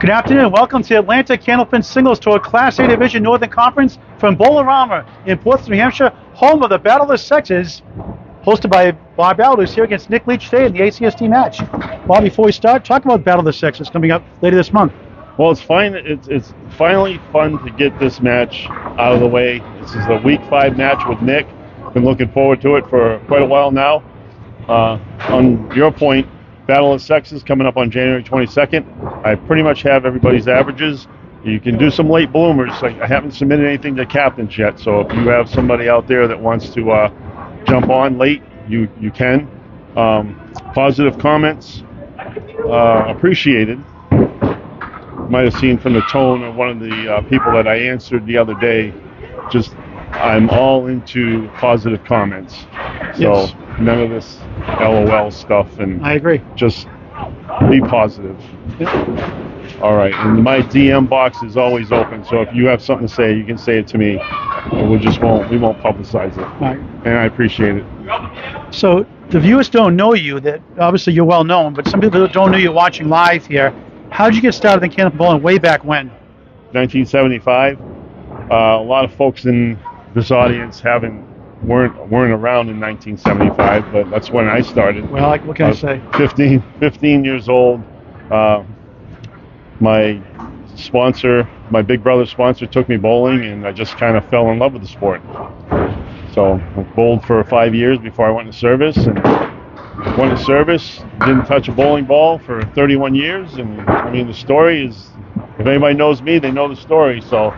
Good afternoon. Welcome to Atlanta Candlepin Singles Tour Class A Division Northern Conference from Bowlorama in Portsmouth, New Hampshire, home of the Battle of the Sexes, hosted by Bob Allard, who's here against Nick Leach today in the ACST match. Bob, before we start, talk about Battle of the Sexes coming up later this month. Well, it's fine. It's finally fun to get this match out of the way. This is the Week 5 match with Nick. Been looking forward to it for quite a while now. On your point, Battle of the Sexes coming up on January 22nd. I pretty much have everybody's averages. You can do some late bloomers. I haven't submitted anything to captains yet, so if you have somebody out there that wants to jump on late, you can. Positive comments appreciated. Might have seen from the tone of one of the people that I answered the other day, just I'm all into positive comments. So yes. None of this LOL stuff, and I agree. Just be positive. Yeah. All right, and my DM box is always open, so if you have something to say, you can say it to me. And we won't publicize it. Right. And I appreciate it. So the viewers don't know you. That obviously you're well known, but some people don't know you're watching live here. How did you get started in Candlepin bowling way back when? 1975. A lot of folks in this audience weren't around in 1975, but that's when I started. Well, what can I say? 15 years old. My big brother's sponsor took me bowling, and I just kind of fell in love with the sport. So I bowled for 5 years before I went into service, and went to service, didn't touch a bowling ball for 31 years, and I mean the story is, if anybody knows me, they know the story. So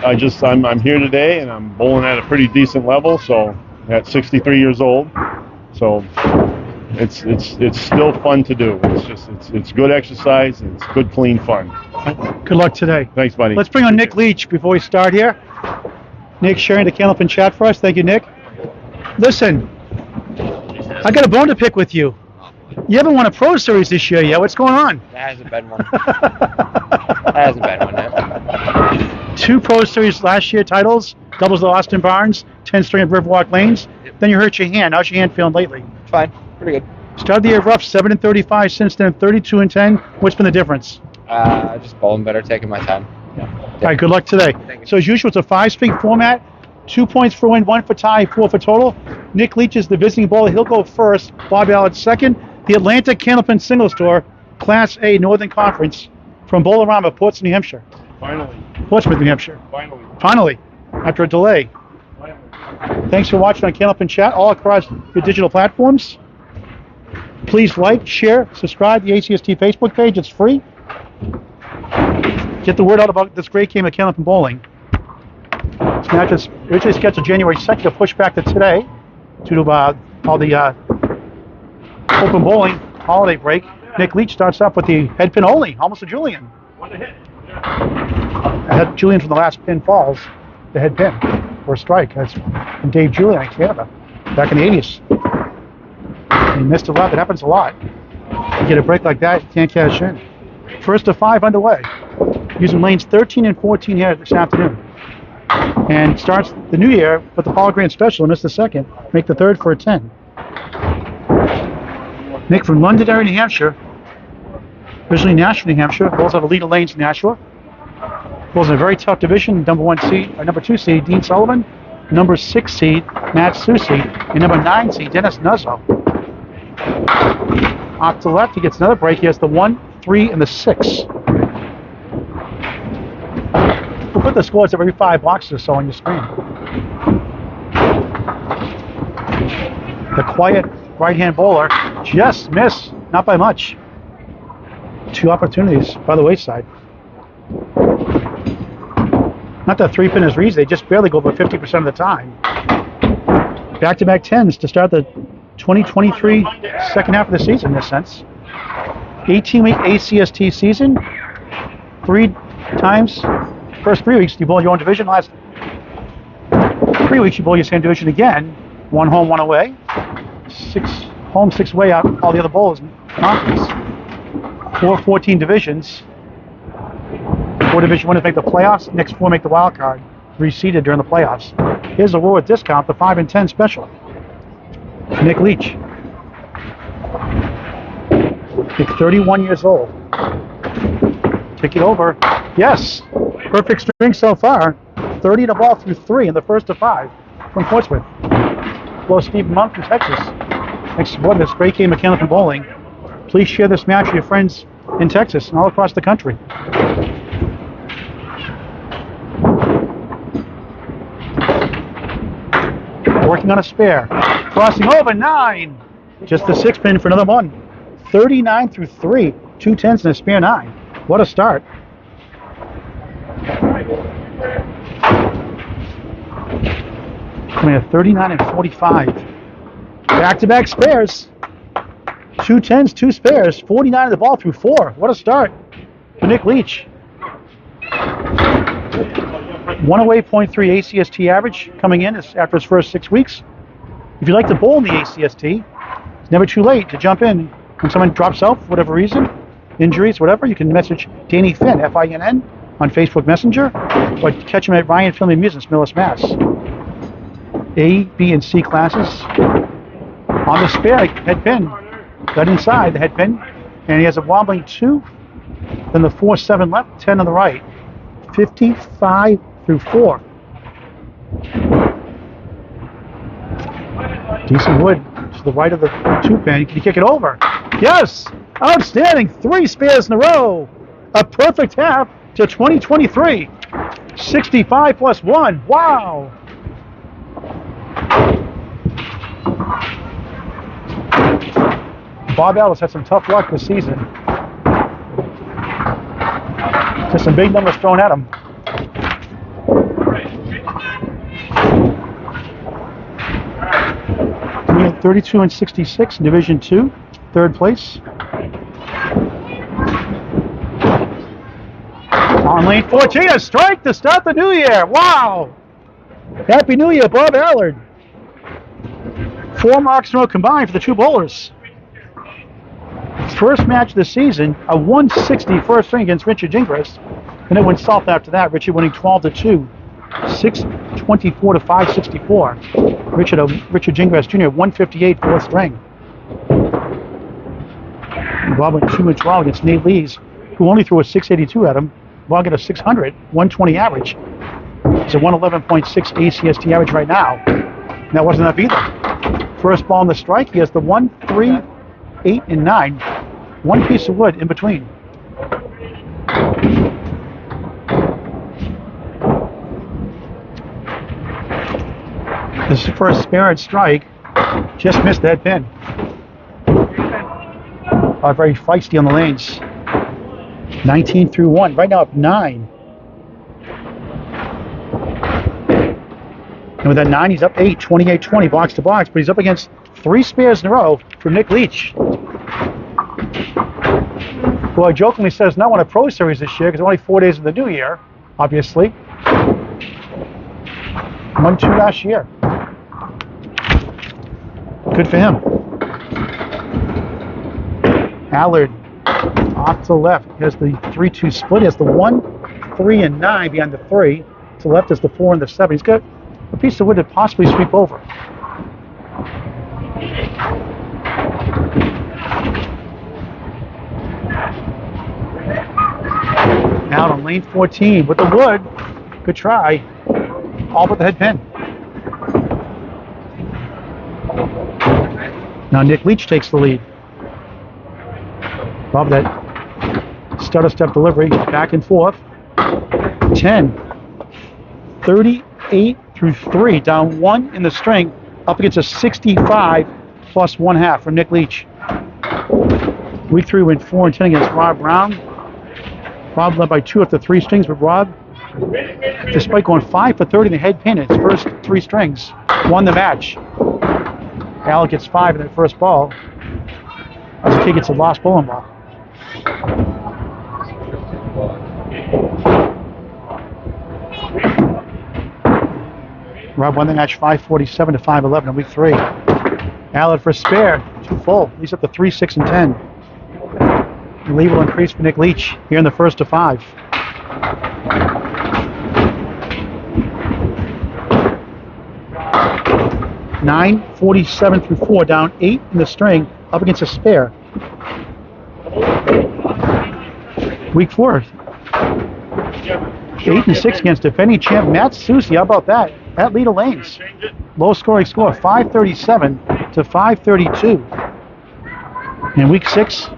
I'm here today, and I'm bowling at a pretty decent level. So at 63 years old, so it's still fun to do. It's good exercise, and it's good clean fun. Good luck today. Thanks, buddy. Let's bring on Nick Leach before we start here. Nick sharing the Candlepin chat for us. Thank you, Nick. Listen, I got a bone to pick with you. You haven't won a Pro Series this year yet. What's going on? That hasn't been one. That hasn't been one yet. 2 Pro Series last year titles, doubles at Austin Barnes, 10 string at Riverwalk Lanes. Yep. Then you hurt your hand. How's your hand feeling lately? Fine. Pretty good. Started the year rough, 7-35. Since then, 32-10. What's been the difference? Just bowling better, taking my time. Yeah. All right, good luck today. So as usual, it's a 5-speed format. 2 points for win, 1 for tie, 4 for total. Nick Leach is the visiting bowler. He'll go first. Bob Allard second. The Atlanta Candlepin Singles Tour, Class A Northern Conference from Bowlorama-Portsmouth, New Hampshire. Finally. Portsmouth, New Hampshire. Finally, after a delay. Thanks for watching on Candlepin Chat all across your digital platforms. Please like, share, subscribe to the ACST Facebook page. It's free. Get the word out about this great game of Candlepin bowling. This match is originally scheduled January 2nd to push back to today due to all the open bowling holiday break. Nick Leach starts off with the head pin only, almost a Julian. What a hit. Ahead Julian from the last pin falls, the head pin for a strike. That's from Dave Julian in Canada back in the 80s. He missed a lot. That happens a lot. You get a break like that, you can't cash in. First to 5 underway. Using lanes 13 and 14 here this afternoon. And starts the new year with the Paul Grant Special and missed the second. Make the third for a 10. Nick from Londonderry, New Hampshire. Originally Nashua, New Hampshire. Bowls out of lead of lanes in Nashua. Bowls in a very tough division. Number 2 seed, Dean Sullivan. Number 6 seed, Matt Susi. And number 9 seed, Dennis Nuzzo. Off to the left, he gets another break. He has the 1, 3, and the 6. We'll put the scores every 5 boxes or so on your screen. The quiet right-hand bowler just missed, not by much. 2 opportunities by the wayside. Not that 3-pin is easy, they just barely go over 50% of the time. Back-to-back 10s to start the 2023 second half of the season in this sense. 18-week ACST season. 3 times. First 3 weeks you bowl your own division. Last 3 weeks you bowl your same division again. 1 home, 1 away. 6 home, 6 away out all the other bowls in conference. 14 divisions. 4 division winners make the playoffs. Next 4 make the wild card. Reseeded during the playoffs. Here's a reward discount, the 5 and 10 special. Nick Leach. Nick, 31 years old. Kick it over. Yes. Perfect string so far. 30 to ball through 3 in the first to 5 from Portsmouth. Hello, Steve Monk from Texas. Thanks for this great game of Candlepin bowling. Please share this match with your friends in Texas and all across the country. Working on a spare. Crossing over 9. Just the 6 pin for another one. 39 through 3. 2 10s and a spare 9. What a start. Coming at 39 and 45. Back-to-back spares. 2 10s, 2 spares. 49 of the ball through 4. What a start for Nick Leach. 108.3 ACST average coming in after his first 6 weeks. If you'd like to bowl in the ACST, it's never too late to jump in when someone drops out for whatever reason, injuries, whatever. You can message Danny Finn, F-I-N-N, on Facebook Messenger, or catch him at Ryan Film Amusements, Millis, Mass. A, B, and C classes. On the spare head pin, got inside the head pin, and he has a wobbling 2, then the 4-7 left, 10 on the right. 55 through 4. Decent wood to the right of the 2 pin. Can you kick it over? Yes! Outstanding! 3 spares in a row. A perfect half to 2023. 65 plus 1. Wow! Bob Ellis had some tough luck this season. Just some big numbers thrown at him. 32 and 66 in Division 2, 3rd place. On lane 14, a strike to start the new year. Wow! Happy New Year, Bob Allard. 4 marks in a row combined for the 2 bowlers. First match of the season, a 160 first string against Richard Gingras. And it went south after that. Richard winning 12-2, 624 to 564. Richard Gingras Jr. 158 fourth string. Bob went 2-12 against Nate Lees, who only threw a 682 at him. Bob got a 600, 120 average. He's a 111.6 ACST average right now. And that wasn't enough either. First ball on the strike, he has the 1, 3, 8, and 9. 1 piece of wood in between. This is the first spare strike. Just missed that pin. Very feisty on the lanes. 19 through 1. Right now up 9. And with that 9, he's up 8. 28-20 box to box. But he's up against 3 spares in a row from Nick Leach. Who I jokingly says not won a Pro Series this year because only 4 days of the new year, obviously. 1-2 last year. Good for him. Allard off to the left. He has the 3-2 split. He has the 1, 3, and 9 behind the 3. To the left is the 4 and the 7. He's got a piece of wood to possibly sweep over. Out on lane 14 with the wood. Good try. All but the head pin. Now Nick Leach takes the lead. Love that stutter step delivery. Back and forth. 10. 38 through 3. Down 1 in the string. Up against a 65 plus 1/2 from Nick Leach. Week 3 went 4 and 10 against Rob Brown. Rob led by 2 after 3 strings, but Rob, despite going 5 for 30 in the head pin in his first 3 strings, won the match. Allard gets 5 in that first ball. As the kid gets a lost bowling ball. Rob won the match 547 to 511 in week 3. Allard for a spare, 2 full. He's up to 3, 6, and 10. The lead will increase for Nick Leach here in the first to 5. .947 through 4, down 8 in the string, up against a spare. Week 4, 8 and 6 against defending champ Matt Susi. How about that? At lead of lanes. Low scoring score, 537 to 532. In week 6,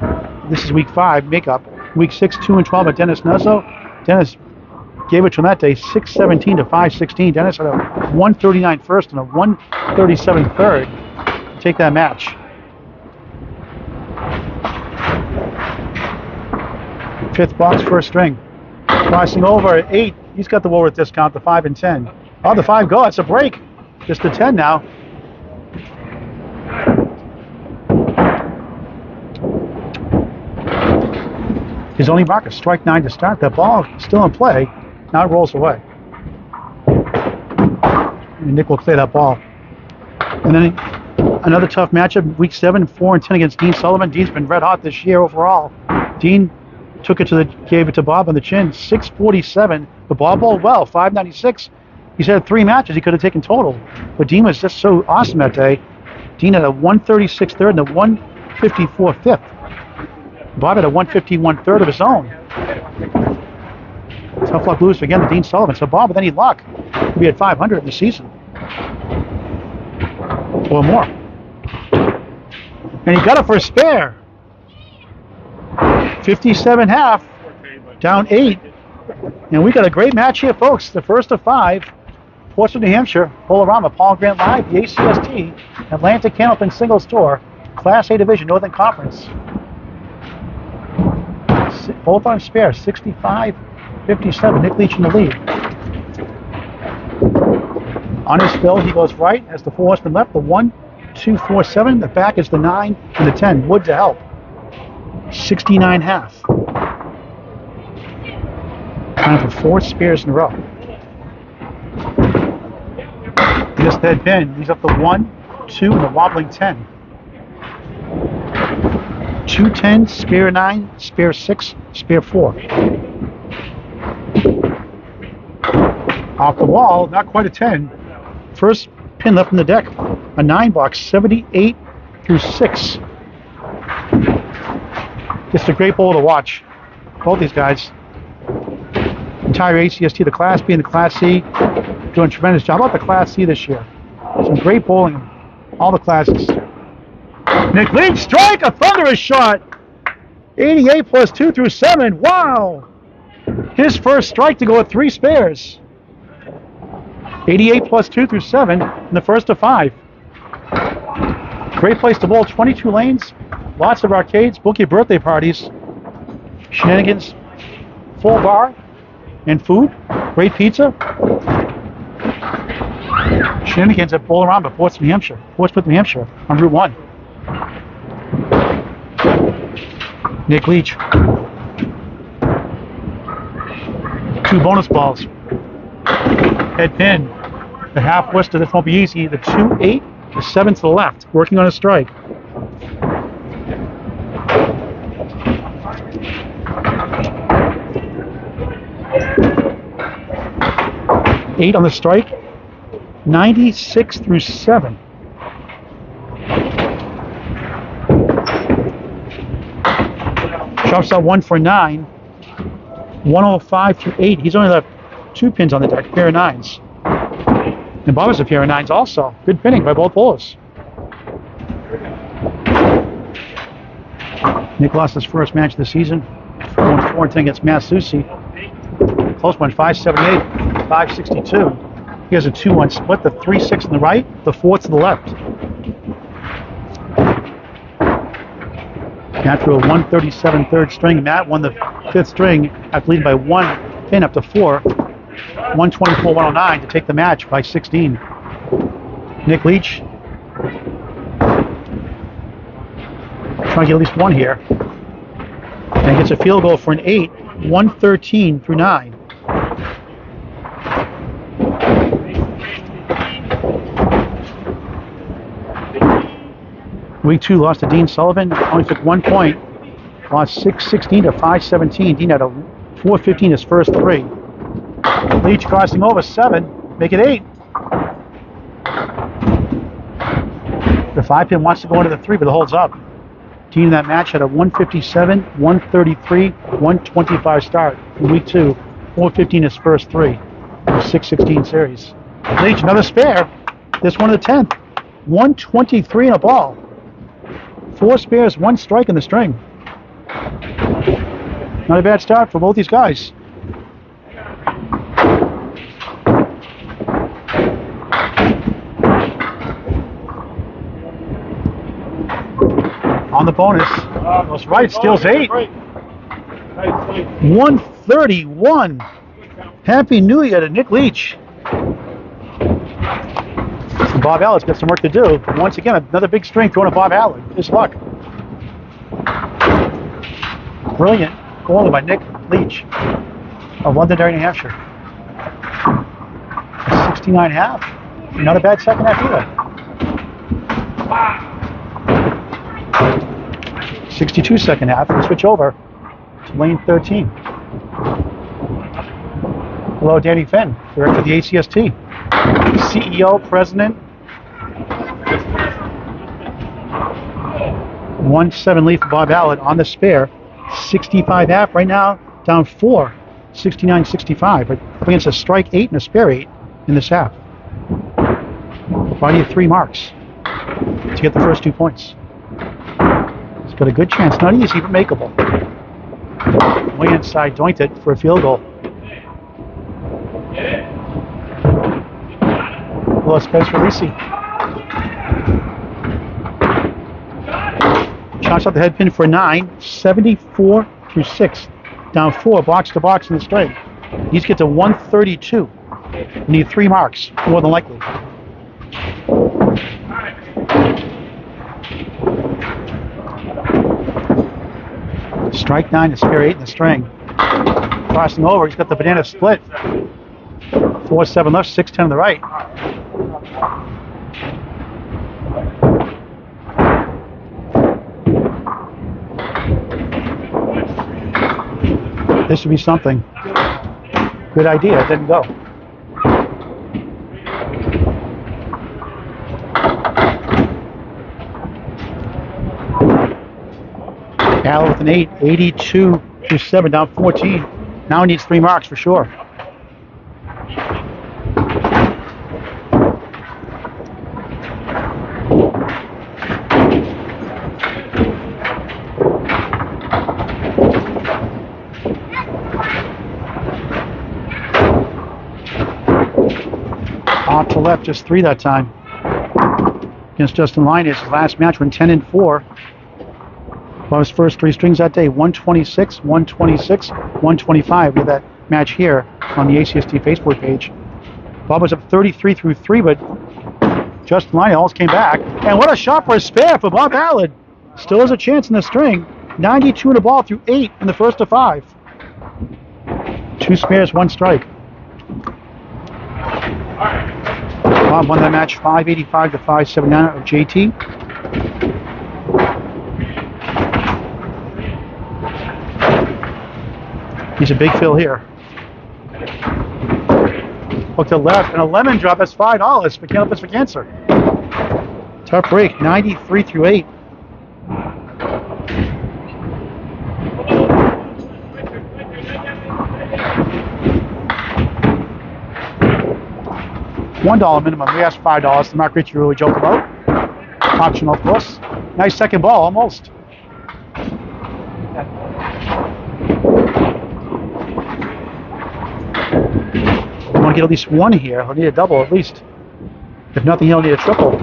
this is week 5 makeup. Week 6, 2 and 12 at Dennis Nuzzo. Dennis gave it to him that day, 617 to 516. Dennis had a 139 first and a 137 third to take that match. Fifth box, first string. Crossing over at 8. He's got the Woolworth discount, the 5 and 10. Oh, the 5 go. It's a break. Just the 10 now. His only marker, strike 9 to start. That ball still in play. Now it rolls away. And Nick will clear that ball. And then another tough matchup, week 7, 4 and 10 against Dean Sullivan. Dean's been red hot this year overall. Dean gave it to Bob on the chin, 647. The ball bowled well, 596. He's had 3 matches he could have taken total. But Dean was just so awesome that day. Dean had a 136 third and a 154 fifth. Bob had a 151 third of his own. Tough luck loser again to Dean Sullivan. So Bob with any luck could be at 500 in the season. Or more. And he got it for a spare. 57.5, down 8. And we got a great match here, folks. The first of 5. Portsmouth, New Hampshire, Bowlorama, Paul Grant Live, the ACST, Atlantic Candlepin Singles Tour, Class A Division, Northern Conference. Both on spare, 65-57. Nick Leach in the lead. On his fill, he goes right as the 4 horsemen left. The 1, 2, 4, 7. The back is the 9 and the 10. Wood to help. 69.5. Time for 4 spares in a row. This dead pin. He's up the 1, 2, and the wobbling 10. 2 10, spare 9, spare 6, spare 4. Off the wall, not quite a 10. First pin left in the deck, a 9 box, 78 through 6. Just a great bowl to watch. Both these guys. Entire ACST, the Class B and the Class C, doing a tremendous job. How about the Class C this year? Some great bowling in all the classes. Nick Leach, strike, a thunderous shot. 88 plus 2 through 7. Wow. His first strike to go with 3 spares. 88 plus 2 through 7 in the first of 5. Great place to bowl. 22 lanes. Lots of arcades, book your birthday parties, shenanigans, full bar, and food. Great pizza. Shenanigans at Bowlorama-Portsmouth, New Hampshire. Portsmouth, New Hampshire, on Route 1. Nick Leach. 2 bonus balls. Head pin. The half Worcester, this won't be easy. The 2, 8, the 7 to the left, working on a strike. 8 on the strike, 96 through 7. Chops out 1 for 9, 105 through 8. He's only left 2 pins on the deck, pair of 9s. And Bob has a pair of 9s also. Good pinning by both bowlers. Nick lost his first match of the season, 4-10 against Matt Susi. Close one, 578, 562. He has a 2-1 split, the 3-6 on the right, the 4 to the left. Matt threw a 137 third string. Matt won the 5th string after leading by 1 pin up to 4. 124-109 to take the match by 16. Nick Leach trying to get at least 1 here. And gets a field goal for an 8, 113 through 9. Week 2 lost to Dean Sullivan, only took 1 point. Lost 616 to 517. Dean had a 415 his first 3. Leach crossing over 7, make it 8. The 5 pin wants to go into the 3, but it holds up. Dean in that match had a 157, 133, 125 start in week 2, 415 his first 3, 616 series. Leach, another spare. This one of the 10th. 123 in a ball. 4 spares, 1 strike in the string. Not a bad start for both these guys. On the bonus, goes right, steals 8. 131. Happy New Year to Nick Leach. Bob Allard's got some work to do. Once again, another big string thrown to Bob Allard. His luck. Brilliant goal by Nick Leach of Londonderry, New Hampshire. 69.5. Not a bad second half either. 62 second half. We switch over to lane 13. Hello, Danny Finn, director of the ACST. CEO, president. 1-7 lead for Bob Allard on the spare. 65 half right now, down 4. 69-65. But up against a strike 8 and a spare 8 in this half. Probably need 3 marks to get the first 2 points. He's got a good chance. Not easy, but makeable. Way inside, doinked it for a field goal. Hello, Spencer Lisi. Shots out the head pin for 9. 74 through 6. Down 4, box to box in the straight. He's get to 132. Need 3 marks, more than likely. Strike 9 to spare 8 in the string. Crossing over, he's got the banana split. 4-7 left, 6-10 on the right. This would be something. Good idea, it didn't go. Allard with an 8, 82 through 7, down 14. Now he needs 3 marks for sure. Off to left, just 3 that time. Against Justin Linus, his last match went 10-4. Well, his first 3 strings that day, 126, 126, 125. We had that match here on the ACST Facebook page. Bob was up 33 through 3, but Justin Linus almost came back. And what a shot for a spare for Bob Allard. Still has a chance in the string. 92 in the ball through 8 in the first of 5. 2 spares, 1 strike. Bob won that match 585 to 579 of JT. He's a big fill here. Hook to left and a lemon drop. That's $5 for Candlepin for Cancer. Tough break. 93 through 8. $1 minimum. We asked $5. The Mark Ritchie rule we joked about. Optional, of course. Nice second ball, almost. We want to get at least 1 here. He'll need a double at least. If nothing, he'll need a triple.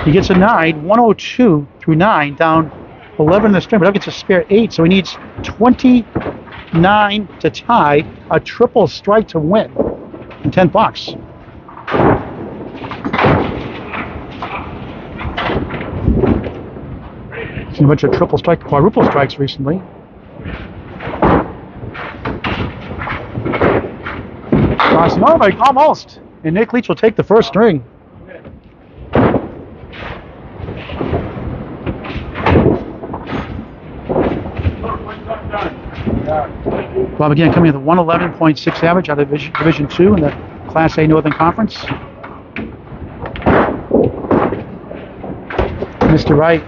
He gets a 9, 102 through 9, down 11 in the string, but up gets a spare 8, so he needs 29 to tie, a triple strike to win, and 10 bucks. Seen a bunch of triple strike, quadruple strikes recently. Crossing over, almost. And Nick Leach will take the first string. Bob again coming in with a 111.6 average out of Division 2 in the Class A Northern Conference. Mr. Wright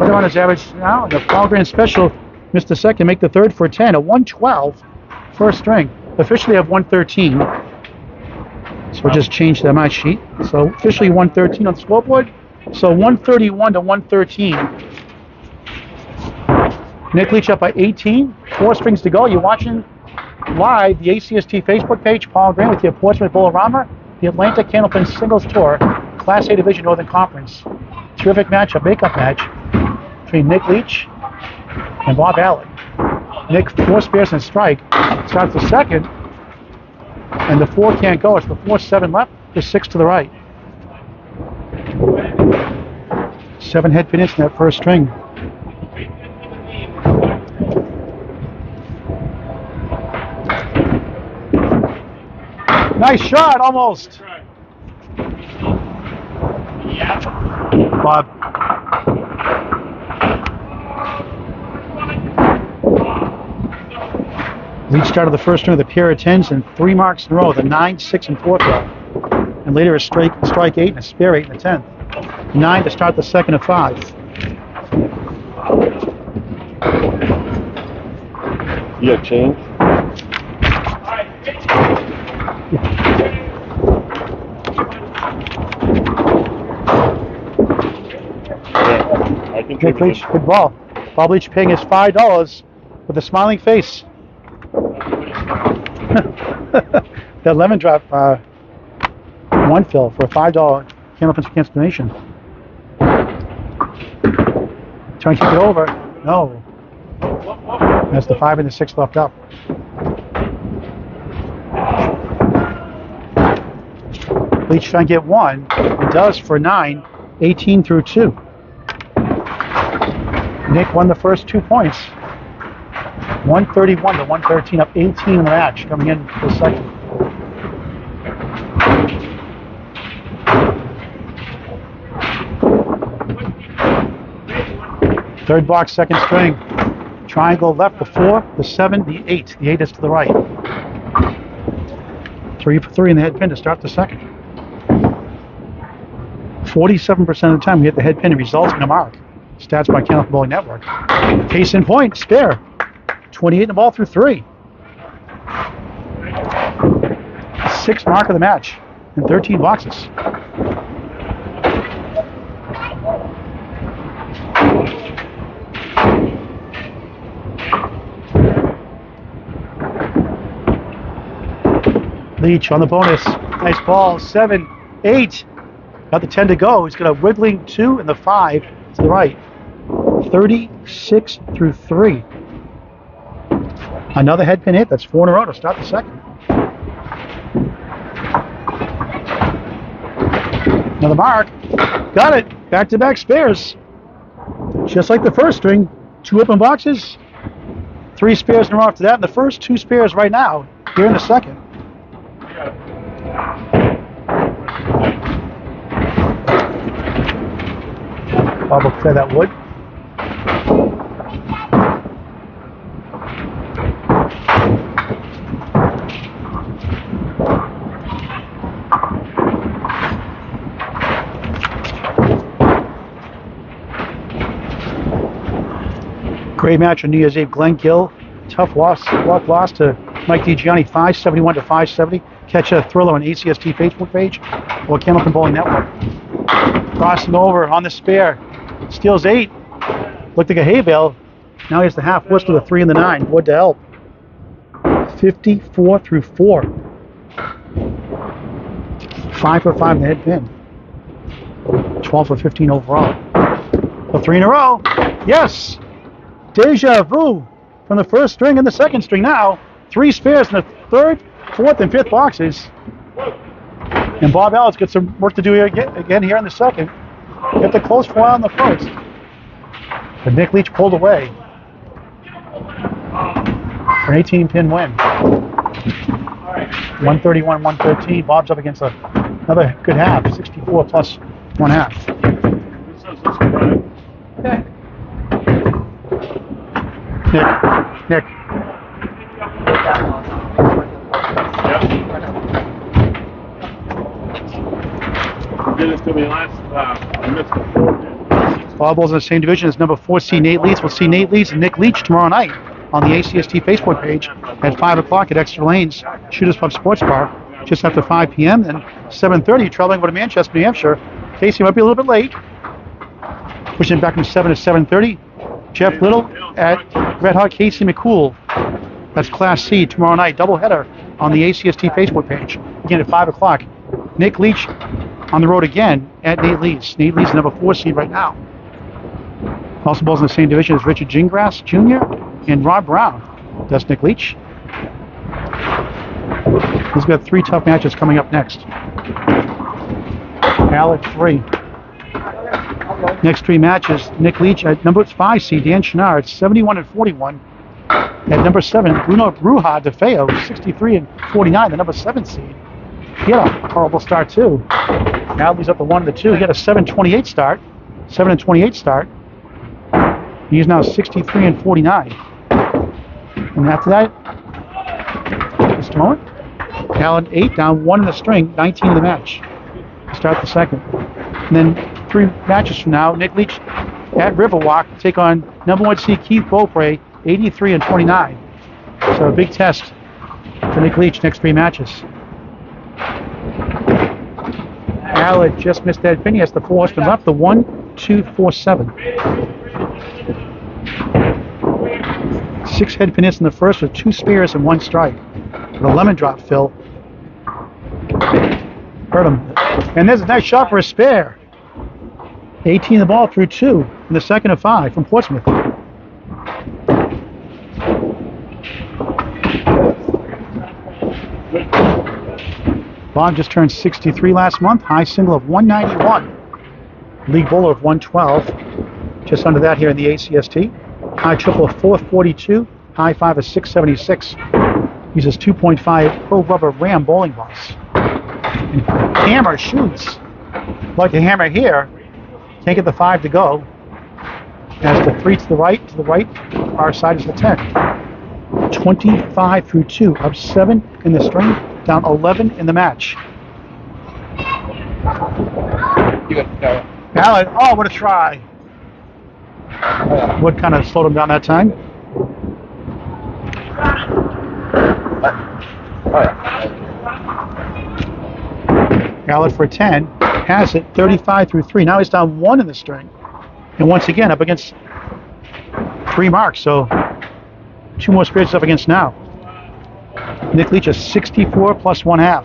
Right around his average now. The Paul Grand Special missed the second, make the third for 10. A 112 first string. Officially have 113. So we'll just change that my sheet. So officially 113 on the scoreboard. So 131 to 113. Nick Leach up by 18. 4 strings to go. You're watching live the ACST Facebook page. Paul Grant with your Portsmouth Bowlorama, the Atlantic Candlepin Singles Tour, Class A Division Northern Conference. Terrific match, a makeup match between Nick Leach and Bob Allard. Nick 4 spares and strike. Starts the second, and the 4 can't go. It's the 4-7 left, the 6 to the right. 7 head pin in that first string. Nice shot, almost. Bob. Leach started the first string with a pair of 10s and 3 marks in a row, the 9, 6, and 4 throw. And later a strike 8 and a spare 8 in the 10th. 9 to start the second of 5. You got change? Nick Leach, good ball. Bob Leach paying his $5 with a smiling face. That lemon drop one fill for a $5 Candlepin Against donation. Trying to keep it over. No. That's the 5 and the 6 left up. Leach trying to get 1. It does for 9, 18 through 2. Nick won the first 2 points. 131 to 113, up 18 in the match, coming in for the second. Third box, second string. Triangle left, the 4, the 7, the 8. The 8 is to the right. 3 for 3 in the head pin to start the second. 47% of the time we hit the head pin, it results in a mark. Stats by Candlepin Bowling Network. Case in point, spare. 28 in the ball through 3. 6th mark of the match in 13 boxes. Leach on the bonus. Nice ball. 7, 8. Got the 10 to go. He's got a wiggling 2 and the 5 to the right. 36 through 3. Another head pin hit. That's 4 in a row to start the second. Another mark. Got it. Back-to-back spares. Just like the first string. 2 open boxes. 3 spares in a row after that. And the first 2 spares right now here in the second. Bob will clear that wood. Great match on New Year's Eve. Glenn Gill, tough loss to Mike DiGianni, 571 to 570. Catch a thriller on ACST Facebook page or Candlepin Bowling Network. Crossing over on the spare. Steals 8. Looked like a hay bale. Now he has the half whistle, the 3 and the 9. Wood to help. 54 through 4. 5 for 5 in the head pin. 12 for 15 overall. So 3 in a row. Yes! Deja vu from the first string and the second string now. 3 spares in the 3rd, 4th, and 5th boxes. And Bob Allard's got some work to do again here in the second. Get the close for a while in the first. But Nick Leach pulled away for an 18-pin win. 131-113. Bob's up against another good half. 64 plus 1 half. Okay. Nick. Did it to me last, I missed the 4. All balls in the same division as number 4 seed Nate Leach. We'll see Nate Leach and Nick Leach tomorrow night on the ACST Facebook page at 5 o'clock at Exeter Lanes Shooters Pub Sports Bar, just after 5 p.m. Then 7:30, traveling over to Manchester, New Hampshire. Casey might be a little bit late. Pushing back from 7 to 7:30. Jeff Little at Red Hot Casey McCool. That's Class C tomorrow night. Doubleheader on the ACST Facebook page. Again at 5 o'clock. Nick Leach on the road again at Nate Leach. Nate Leach is number 4 seed right now. Also balls in the same division as Richard Gingras Jr. and Rob Brown. That's Nick Leach. He's got 3 tough matches coming up next. Allard 3. Next 3 matches, Nick Leach at number 5 seed, Dan Chenard, 71-41. At number 7, Bruno Bruja de Feo, 63-49, the number 7 seed. He had a horrible start too. Now he's up to 1-2. He had a 7-28 start. 7-28 start. He's now 63-49. And after that, just a moment. Allard 8 down 1 in the string, 19 in the match. Start the second. And then 3 matches from now, Nick Leach at Riverwalk take on number 1 seed Keith Beaupre, 83-29. So a big test for Nick Leach next 3 matches. Allard just missed that pin. He has the 4 horsemen left, the 1-2-4-7. 6 head pinists in the first with 2 spears and 1 strike. With a lemon drop, Phil. Hurt him. And there's a nice shot for a spare. 18 the ball through 2 in the second of 5 from Portsmouth. Bob just turned 63 last month. High single of 191. League bowler of 112. Just under that here in the ACST. High triple of 442. High 5 of 676. Uses 2.5 Pro Rubber Ram bowling balls. And hammer shoots. Like the hammer here. Can't get the 5 to go. As the 3 to the right, far side is the 10. 25 through 2, up 7 in the string, down 11 in the match. You got Allard, oh, what a try. Wood kind of slowed him down that time. Allard for 10, has it, 35 through 3. Now he's down 1 in the string. And once again, up against 3 marks, so 2 more spirits up against now. Nick Leach is 64 plus 1/2.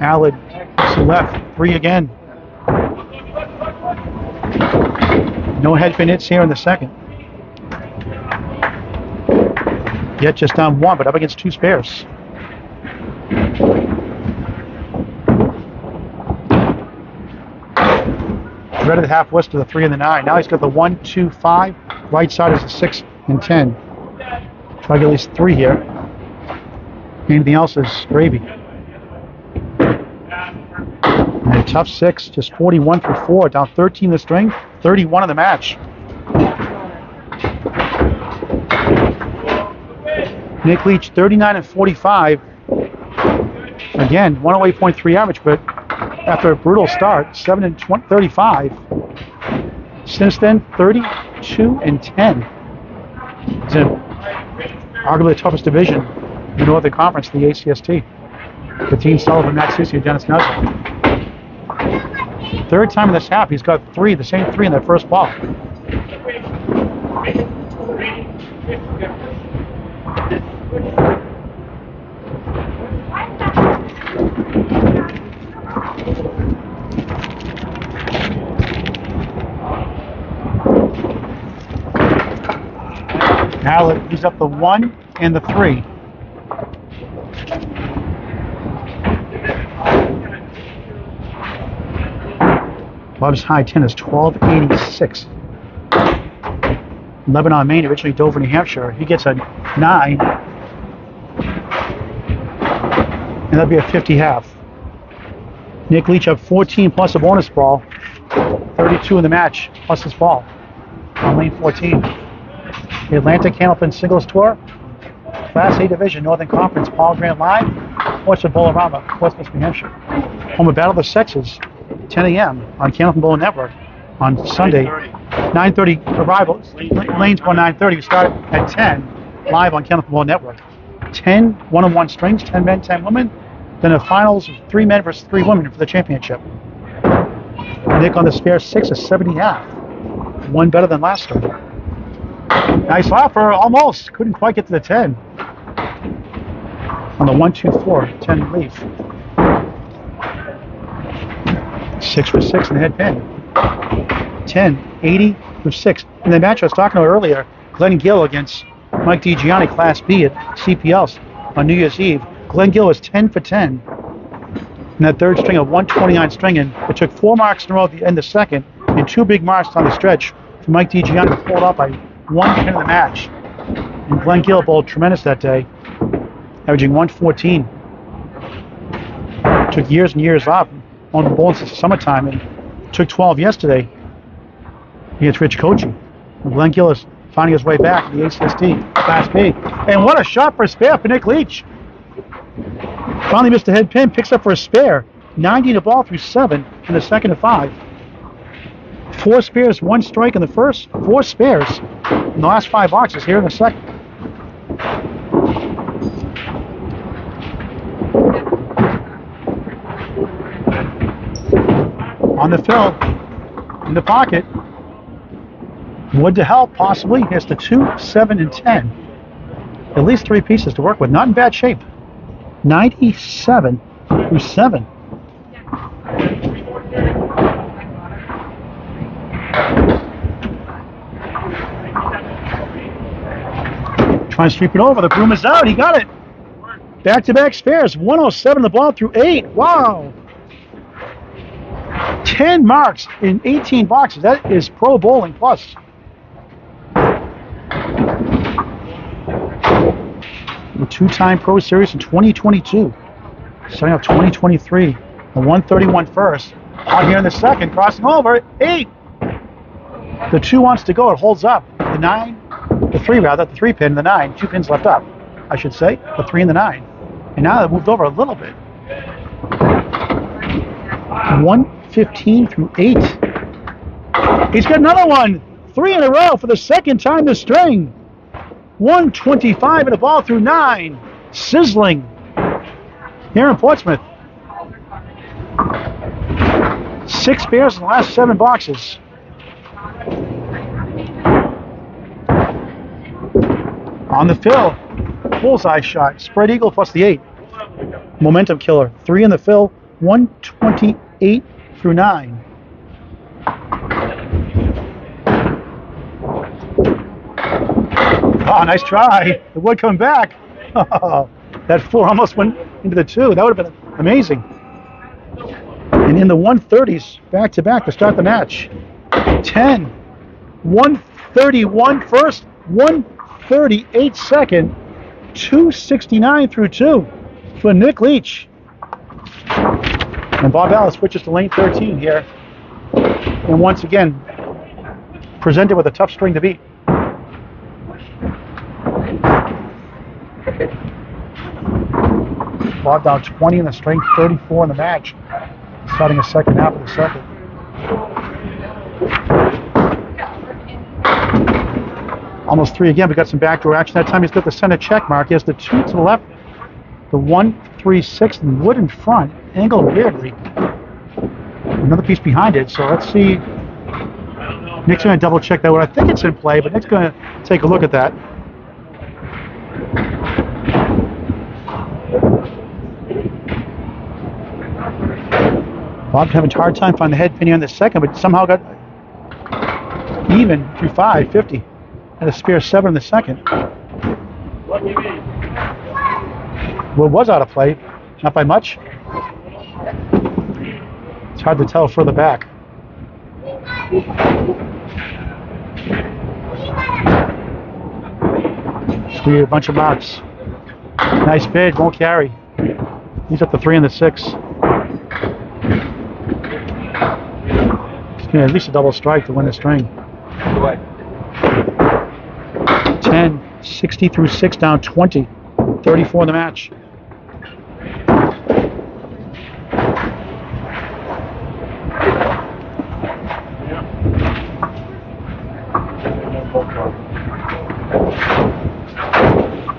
Allard to left, 3 again. No head pin hits here in the second. Yet just down 1, but up against 2 spares. Red at half west of the 3 and the 9. Now he's got the 1, 2, 5. Right side is a 6 and 10. Try to get at least 3 here. Anything else is gravy. And a tough 6, just 41 for 4. Down 13 in the string, 31 in the match. Nick Leach 39-45. Again, 108.3 average, but after a brutal start, 7-35. Since then, 32-10. It's arguably the toughest division in the Northern Conference, the ACST. Kateen Sullivan, Matt Susi, and Dennis Nussel. 3rd time in this half, he's got 3, the same 3 in that first ball. Allard, he's up the 1 and the 3. Bob's high 10 is 1286. Lebanon, Maine, originally Dover, New Hampshire. He gets a 9. And that'd be a 50 half. Nick Leach up 14 plus a bonus ball. 32 in the match plus his ball on lane 14. The Atlantic Candlepin Singles Tour, Class A Division, Northern Conference, Paul Grant Live. Portsmouth Bowlorama, Portsmouth, New Hampshire. Home of Battle of the Sexes, 10 a.m. on Candlepin Bowling Network on Sunday. 9:30 arrival. Lanes go 9:30. We start at 10 live on Candlepin Bowling Network. 10 one-on-one strings, 10 men, 10 women. Then a finals of 3 men versus 3 women for the championship. Nick on the spare 6, a 70.5. One better than last start. Nice offer, almost. Couldn't quite get to the 10. On the 1-2-4, 10 relief. 6 for 6 in the head pin. 10, 80 for 6. In the match I was talking about earlier, Glenn Gill against Mike DiGianni, Class B at CPL on New Year's Eve. Glenn Gill was 10 for 10 in that third string of 129 string, and it took 4 marks in a row at the end of the second and 2 big marks on the stretch for Mike DiGianni to pull it off by 1 pin in the match. And Glenn Gill bowled tremendous that day, averaging 114. Took years and years off on the bowling since the summertime, and took 12 yesterday against Rich Kochi. And Glenn Gill is finding his way back to the ACST Class B. And what a shot for a spare for Nick Leach. Finally missed a head pin, picks up for a spare. 90 to ball through 7 in the second of 5. 4 spares, 1 strike in the first, 4 spares in the last 5 boxes here in the second. On the fill, in the pocket. Wood to help, possibly. Here's the 2, 7, and 10. At least 3 pieces to work with. Not in bad shape. 97 through 7. Trying to sweep it over. The broom is out. He got it. Back-to-back spares. 107 the ball through 8. Wow. 10 marks in 18 boxes. That is pro bowling plus. The 2-time Pro Series in 2022. Starting off 2023. The 131 first. Out here in the second. Crossing over. 8. The 2 wants to go. It holds up. The 9. The 3 rather. The 3 pin. The 9. 2 pins left up, I should say. The 3 and the 9. And now they've moved over a little bit. 115 through 8. He's got another one. 3 in a row for the second time this string. 125 and a ball through 9. Sizzling here in Portsmouth. 6 spares in the last 7 boxes. On the fill, bullseye shot. Spread eagle plus the 8. Momentum killer. 3 in the fill. 128 through 9. Oh, nice try. The wood coming back. Oh, that 4 almost went into the 2. That would have been amazing. And in the 130s, back to back to start the match. 10, 131 first, 138 second, 269 through 2 for Nick Leach. And Bob Allen switches to lane 13 here. And once again, presented with a tough string to beat. Bob down 20 in the string, 34 in the match, starting the second half of the second. Almost 3 again. We got some backdoor action. That time he's got the center check mark. He has the 2 to the left, the 1, 3, 6, and wood in front, angled weirdly. Another piece behind it. So let's see. Nick's going to double check that one. I think it's in play, but Nick's going to take a look at that. Bob having a hard time finding the head pin here in the second, but somehow got even through 5, 50. Had a spare 7 in the second. Well, it was out of play, not by much. It's hard to tell further back. So we get a bunch of marks. Nice bid, won't carry. He's up the 3 and the 6. Yeah, at least a double strike to win the string. 10, 60 through 6, down 20. 34 in the match.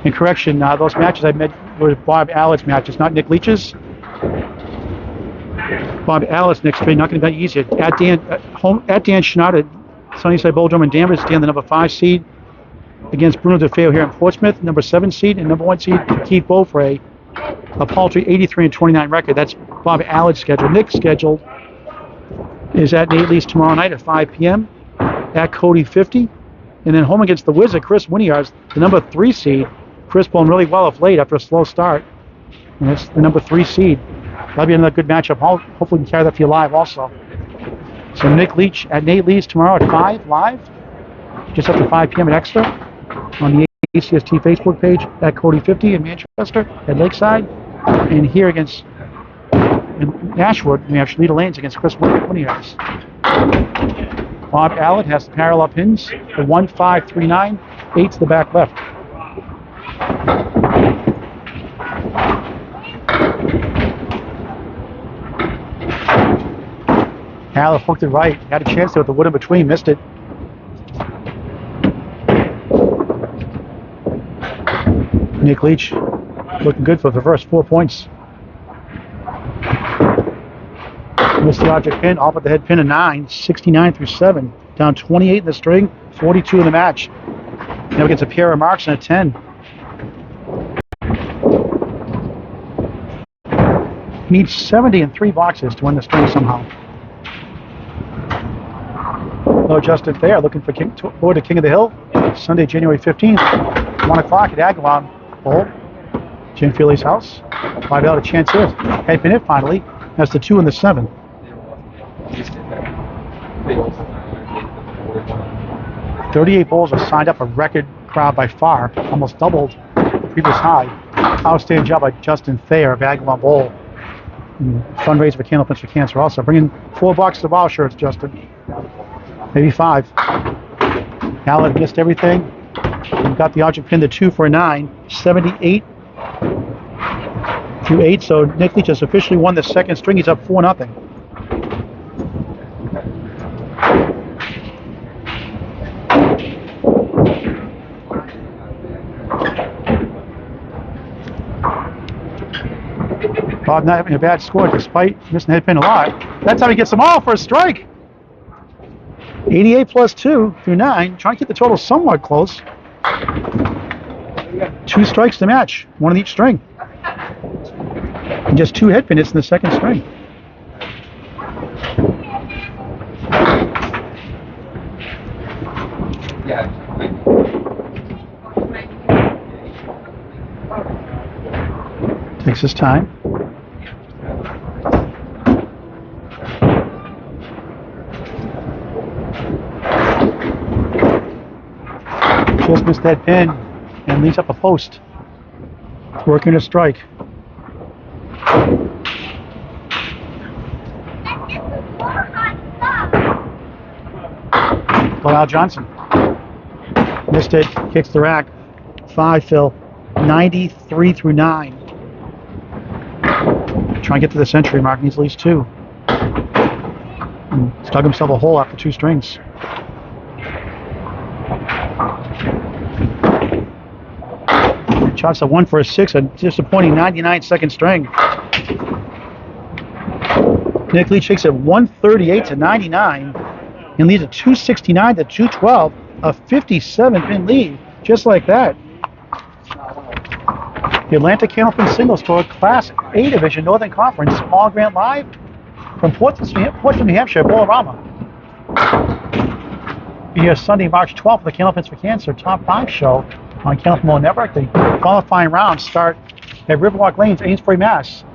In correction, those matches I meant were Bob Allard's matches, not Nick Leach's. Bob Allard's next trade not going to be easy. At Dan Schneider, Sunnyside Bowlorama and Danvers, Dan the number 5 seed against Bruno DeFeo here in Portsmouth, number 7 seed, and number 1 seed Keith Beaufray, a paltry 83-29 record. That's Bob Allard's schedule. Nick's schedule is at Nate Lee's tomorrow night at 5 p.m. at Cody 50, and then home against the Wizard, Chris Winiar's, the number 3 seed. Chris playing really well of late after a slow start, and it's the number 3 seed. That'll be another good matchup. Hopefully we can carry that for you live also. So Nick Leach at Nate Lee's tomorrow at 5 live, just after 5 p.m. at Extra on the ACST Facebook page at Cody 50 in Manchester at Lakeside, and here against in Ashwood we have Shalita Lanes against Chris Winiar's. Bob Allard has the parallel pins, the 1, 5, 3, 9, 8 to the back left. Allard hooked it right, had a chance there with the wood in between, missed it. Nick Leach looking good for the first 4 points. Missed the object pin, off at the head pin of 9, 69-7. Down 28 in the string, 42 in the match. Now gets a pair of marks and a 10. Needs 70 in 3 boxes to win the string somehow. Hello, Justin Thayer, looking for forward to King of the Hill. Sunday, January 15th, 1 o'clock at Agawam Bowl, Jim Feely's house. $5 chance here. Head pin it finally. That's the 2 and the 7. $38 bowls are signed up, a record crowd by far, almost doubled the previous high. Outstanding job by Justin Thayer of Agawam Bowl. Fundraiser for Candlepin for Cancer also. Bringing 4 boxes of wow shirts, Justin. Maybe 5. Allard missed everything. We've got the object pin to 2 for a 9. 78 through 8. So Nick Leach has officially won the second string. He's up 4-0. Bob not having a bad score despite missing the head pin a lot. That's how he gets them all for a strike. 88 plus 2 through 9. Trying to keep the total somewhat close. 2 strikes to match, 1 on each string. And just 2 head pin hits in the second string. Takes his time. Just missed that pin and leads up a post. Working a strike. Al Johnson. Missed it, kicks the rack. 5, Phil. 93 through 9. Try and get to the century mark, needs at least 2. And dug himself a hole after 2 strings. Shots a 1 for a 6, a disappointing 99 second string. Nick Leach takes it 138 to 99 and leads at 269 to 212, a 57-pin lead, just like that. The Atlantic Candlepin Singles Tour Class A Division Northern Conference Small Grant Live from Portsmouth, New Hampshire, Bowlorama. Here Sunday, March 12th, the Candlepins for Cancer Top 5 show on Candlepin Mobile Network. The qualifying rounds start at Riverwalk Lanes, Amesbury, Mass.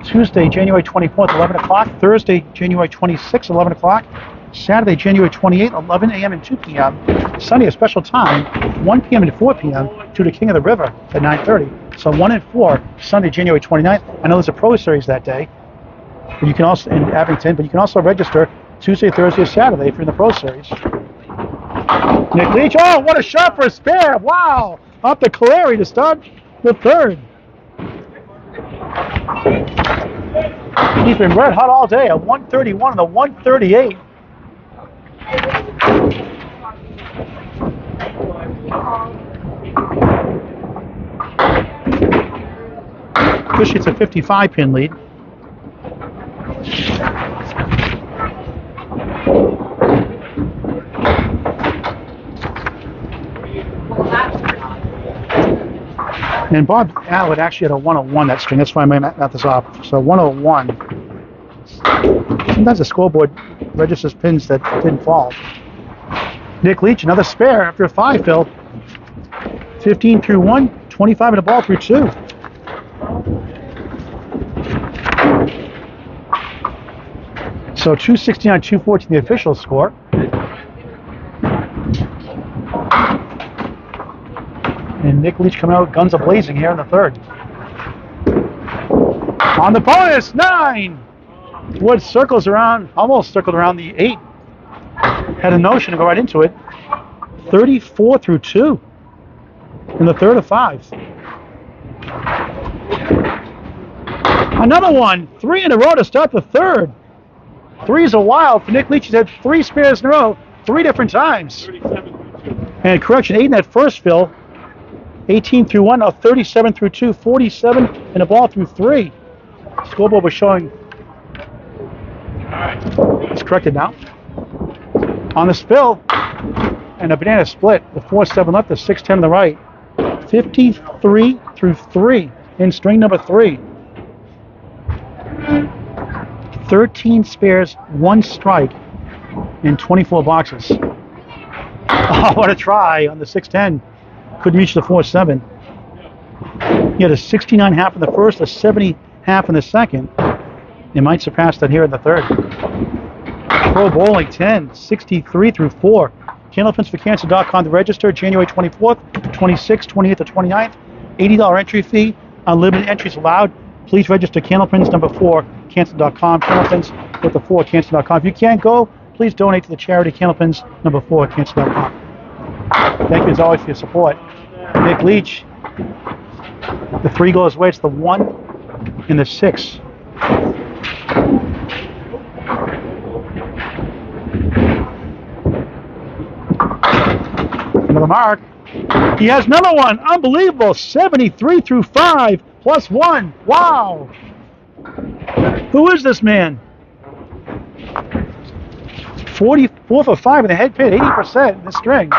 Tuesday, January 24th, 11 o'clock. Thursday, January 26th, 11 o'clock. Saturday, January 28th, 11 a.m. and 2 p.m. Sunday, a special time, 1 p.m. and 4 p.m. to the King of the River at 9:30. So 1 and 4, Sunday, January 29th. I know there's a Pro Series that day, but you can also in Abington, but you can also register Tuesday, Thursday, or Saturday if you're in the Pro Series. Nick Leach, oh, what a shot for a spare! Wow, up to Clary to start the third. He's been red hot all day. A 131 and a 138. Officially, it's a 55 pin lead. And Bob Allard actually had a 101 that string. That's why I got this off. So 101. Sometimes the scoreboard registers pins that didn't fall. Nick Leach, another spare after a 5, Phil. 15 through 1, 25 in the ball through 2. So 269, 214 the official score. And Nick Leach coming out guns a-blazing here in the third. On the bonus, 9! Wood circles around, almost circled around the 8. Had a notion to go right into it. 34 through 2 in the third of 5. Another one, 3 in a row to start the third. 3's a wild for Nick Leach. He's had 3 spares in a row, 3 different times. And correction, 8 in that first fill. 18 through 1, now 37 through 2, 47 in a ball through 3. Scoreboard was showing. It's corrected now. On the spill, and a banana split, the 4-7 left, the 6-10 on the right. 53 through 3 in string number 3. 13 spares, 1 strike in 24 boxes. Oh, what a try on the 6-10. Couldn't reach the 4-7. He had a 69 half in the first, a 70 half in the second. They might surpass that here in the third. Pro Bowling 10, 63 through 4. Candlepins-for-cancer.com to register January 24th, 26th, 28th, or 29th. $80 entry fee. Unlimited entries allowed. Please register Candlepins number 4, cancer.com. Candlepins with the 4, cancer.com. If you can't go, please donate to the charity Candlepins number 4, cancer.com. Thank you as always for your support. Nick Leach, the 3 goes away. It's the 1 and the 6. Another mark. He has another one. Unbelievable. 73 through 5 plus 1. Wow. Who is this man? 44 for 5 in the head pin, 80% in the string.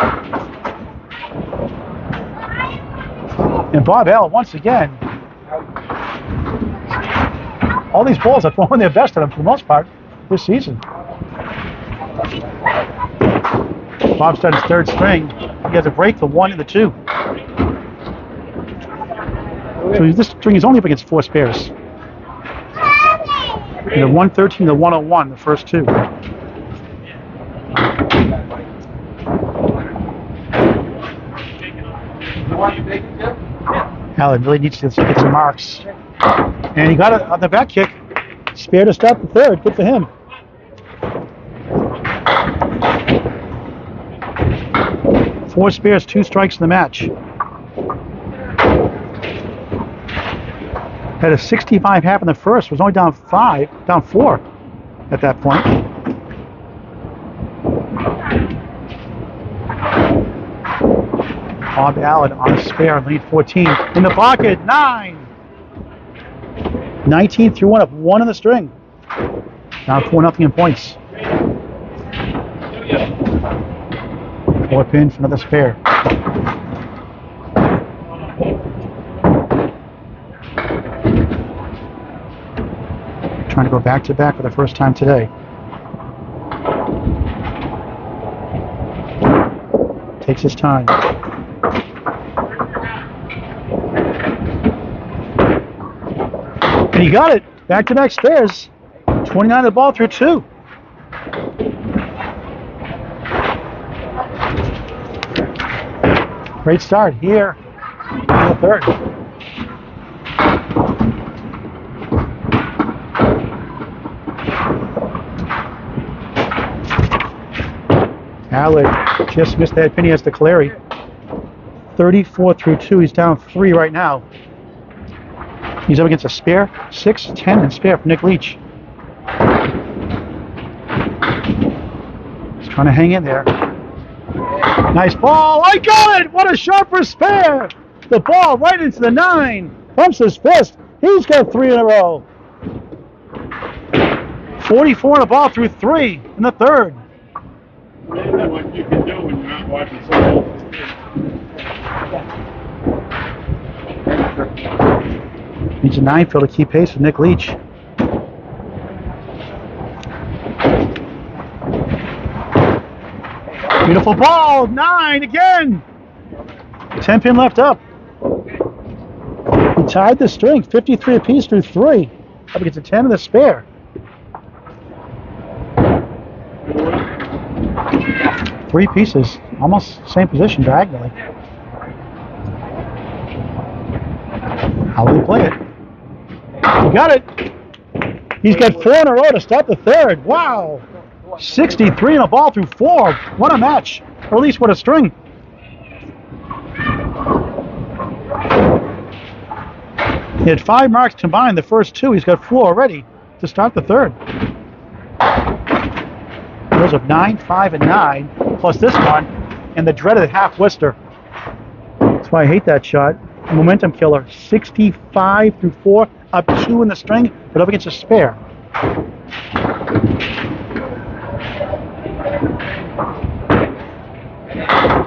And Bob Allard once again. All these balls are throwing their best at him for the most part this season. Bob started his third string. He has a break, the 1 and the 2. So this string is only up against 4 spares. And the 113, the 101, the first 2. Allard really needs to get some marks. And he got it on the back kick. Spare to start the third. Good for him. Four spares, 2 strikes in the match. Had a 65 half in the first. Was only down 4 at that point. Bob Allard on a spare, lead 14. In the pocket, 9. 19 through 1 up, 1 in the string. Down 4-0 in points. 4 pin for another spare. Trying to go back to back for the first time today. Takes his time. And he got it. Back-to-back spares. 29 the ball through 2. Great start here in the third. Allard just missed that pin. He has to Clary. 34 through 2. He's down 3 right now. He's up against a spare, 6, 10, and spare for Nick Leach. He's trying to hang in there. Nice ball. I got it! What a shot for spare! The ball right into the 9. Pumps his fist. He's got 3 in a row. 44 in a ball through 3 in the third. Amazing what you can do when you're not watching so Needs a 9 field to keep pace with Nick Leach. Beautiful ball, 9 again. 10 pin left up. He tied the string, 53 apiece through 3. Up against a 10 and a spare. Three pieces, almost same position diagonally. How will he play it? He got it. He's got 4 in a row to start the third. Wow. 63 in a ball through 4. What a match. Or at least what a string. He had 5 marks combined the first 2. He's got 4 already to start the third. Those of 9, 5, and 9, plus this one, and the dreaded half Worcester. That's why I hate that shot. Momentum killer. 65 through 4, up 2 in the string, but up against a spare.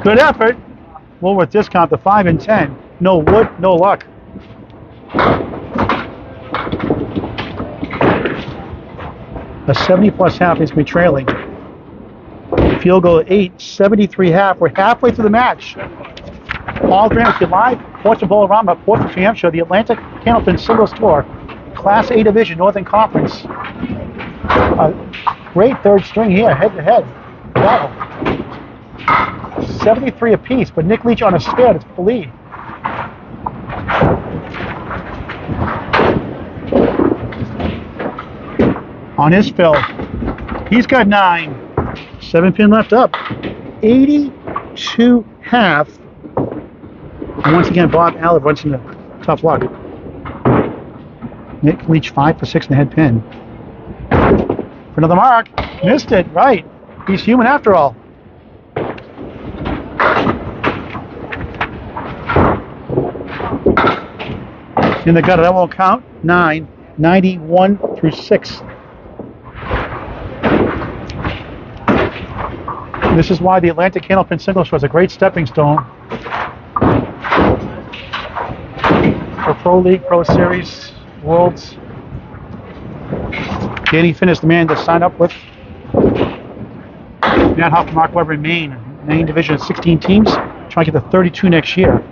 Good effort. Woolworth discount the 5 and 10. No wood, no luck. A 70 plus half is me trailing. Field goal 8, 73 half. We're halfway through the match. Paul Graham with you live. Portsmouth Bowlorama-Portsmouth, New Hampshire, the Atlantic Candlepin Singles Tour, Class A Division, Northern Conference. Great third string here, head to head. Wow. 73 apiece, but Nick Leach on a spare to the lead. On his fill, he's got 9. 7 pin left up. 82 half. And once again, Bob Allard runs into tough luck. Nick Leach 5 for 6 in the head pin. For another mark. Missed it, right. He's human after all. In the gutter, that won't count. 9, 91 through 6. This is why the Atlantic Candlepin Singles was a great stepping stone for Pro League, Pro Series, Worlds. Danny Finn is the man to sign up with. Matt Huff, Mark Weber in Maine. Maine division of 16 teams. Trying to get the 32 next year.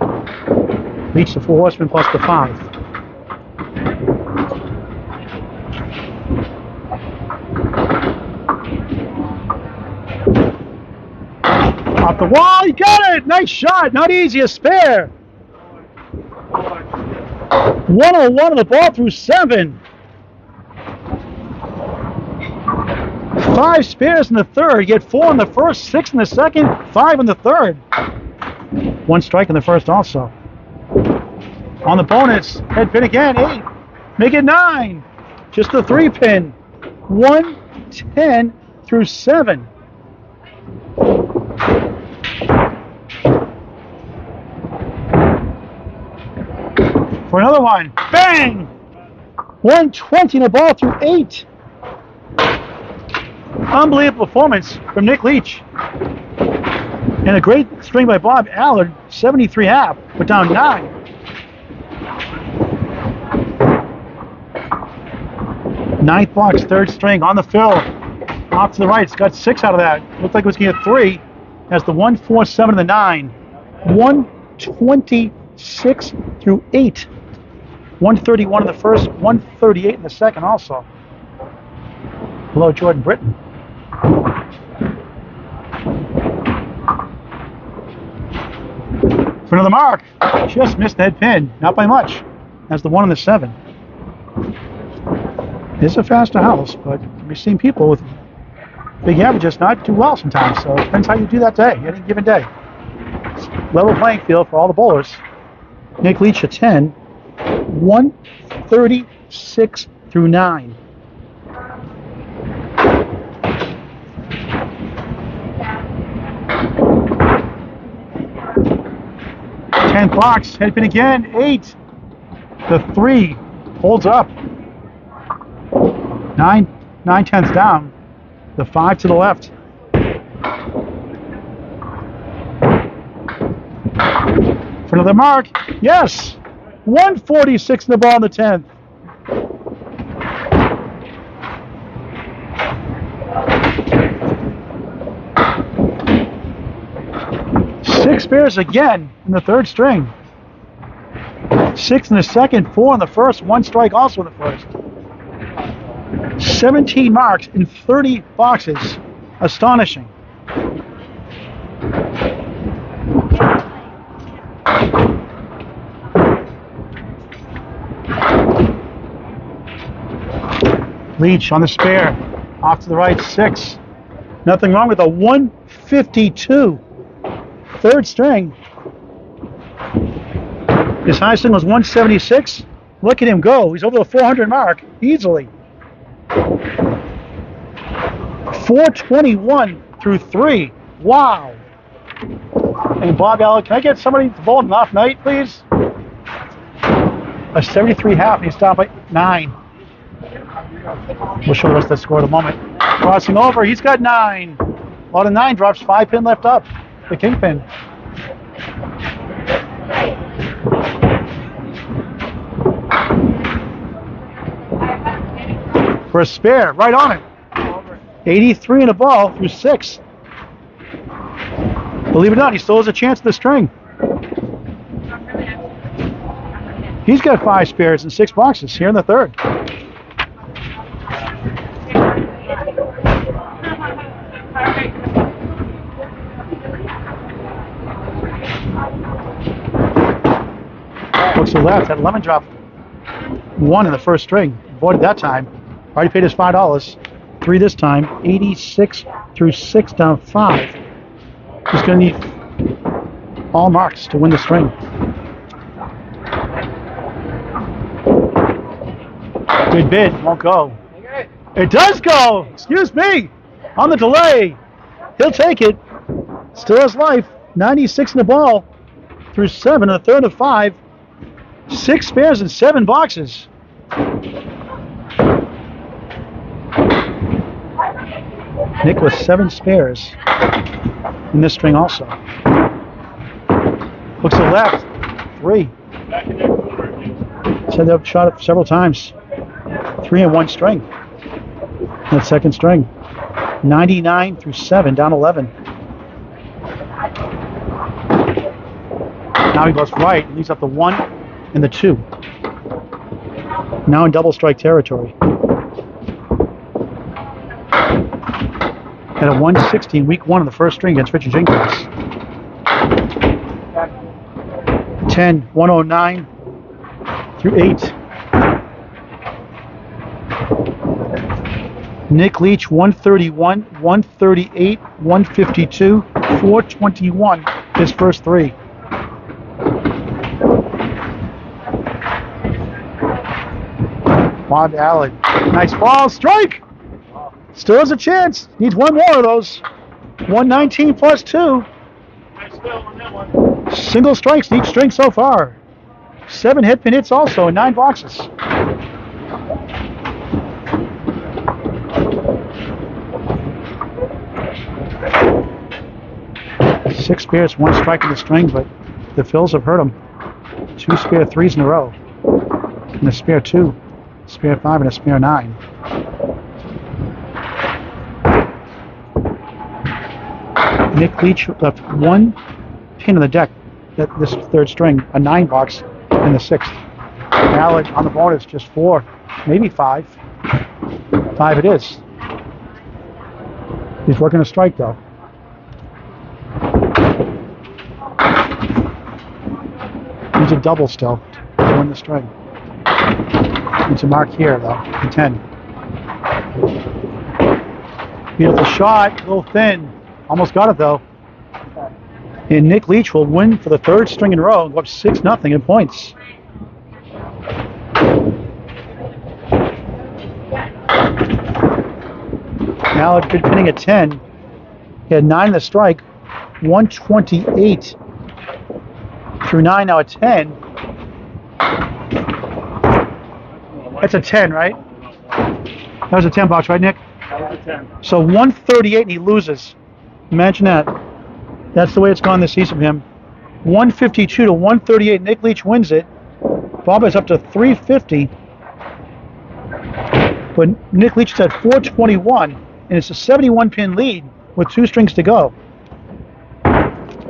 Leach the 4 horsemen plus the 5. Off the wall, he got it! Nice shot, not easy, a spare. 101 on the ball through 7. 5 spares in the third. You get 4 in the first, 6 in the second, 5 in the third. 1 strike in the first also. On the bonus, head pin again, 8. Make it 9. Just the 3 pin. 110 through 7. For another one, bang! 120 in the ball through 8. Unbelievable performance from Nick Leach. And a great string by Bob Allard, 73 half, but down 9. Ninth box, third string on the fill. Off to the right, it's got 6 out of that. Looked like it was going to get 3. Has the 147 and the 9. 126 through 8. 131 in the first, 138 in the second also. Below Jordan Britton. For another mark, just missed the head pin, not by much. That's the 1 and the 7. It's a faster house, but we've seen people with big averages not do well sometimes, so it depends how you do that day, any given day. It's level playing field for all the bowlers. Nick Leach a 10, 136 through 9. Tenth box, head pin again, 8. The 3, Holds up. 9/10 down. The 5 to the left. For another mark. Yes. 146 in the ball in the 10th. Six spares again in the third string. 6 in the second, 4 in the first, 1 strike also in the first. 17 marks in 30 boxes. Astonishing. Leach on the spare. Off to the right, 6. Nothing wrong with a 152. Third string. His highest string was 176. Look at him go. He's over the 400 mark easily. 421 through 3. Wow. And Bob Allard, can I get somebody to bowl an off night, please? A 73 half, and he's down by 9. We'll show the rest of the score in a moment. Crossing over, he's got 9. A lot of 9 drops, 5 pin left up. The kingpin. For a spare, right on it. 83 in a ball through 6. Believe it or not, he still has a chance at the string. He's got 5 spares in 6 boxes here in the third. Looks to the left, had a lemon drop 1 in the first string. Avoided that time. Already paid his $5. 3 this time. 86 through 6 down 5. He's going to need all marks to win the string. Good bid, won't go. It does go! Excuse me! On the delay. He'll take it. Still has life. 96 in the ball. Through 7 and a third of 5. 6 spares in 7 boxes. Nick with 7 spares in this string also. Looks to the left. 3. Said they've shot it several times. 3 in 1 string. That second string. 99 through 7, down 11. Now he goes right, leaves up the 1 and the 2. Now in double strike territory. At a 116, week 1 of the first string against Richard Jenkins. 10, 109 through 8. Nick Leach, 131, 138, 152, 421, his first 3. Bob Allard, nice ball, strike! Still has a chance, needs 1 more of those. 119 plus 2. Single strikes in each string so far. 7 hit pin hits also in 9 boxes. Six spares, 1 strike in the string, but the fills have hurt him. 2 spare 3s in a row. And a spare 2, spare 5, and a spare 9. Nick Leach left 1 pin on the deck, this third string, a 9 box in the 6th. Allard on the bonus, just 4, maybe 5. 5 it is. He's working a strike though. Needs a double still to win the string. Needs a mark here though, in 10. Beautiful shot, a little thin. Almost got it though. And Nick Leach will win for the 3rd string in a row and go up 6-0 in points. Now it's good pinning at 10. He had 9 in the strike, 128 through 9, now at 10. That's a 10, right? That was a 10 box, right, Nick? That was a 10. So 138 and he loses. Imagine that. That's the way it's gone this season for him. 152 to 138. Nick Leach wins it. Bob is up to 350. But Nick Leach is at 421, and it's a 71-pin lead with 2 strings to go.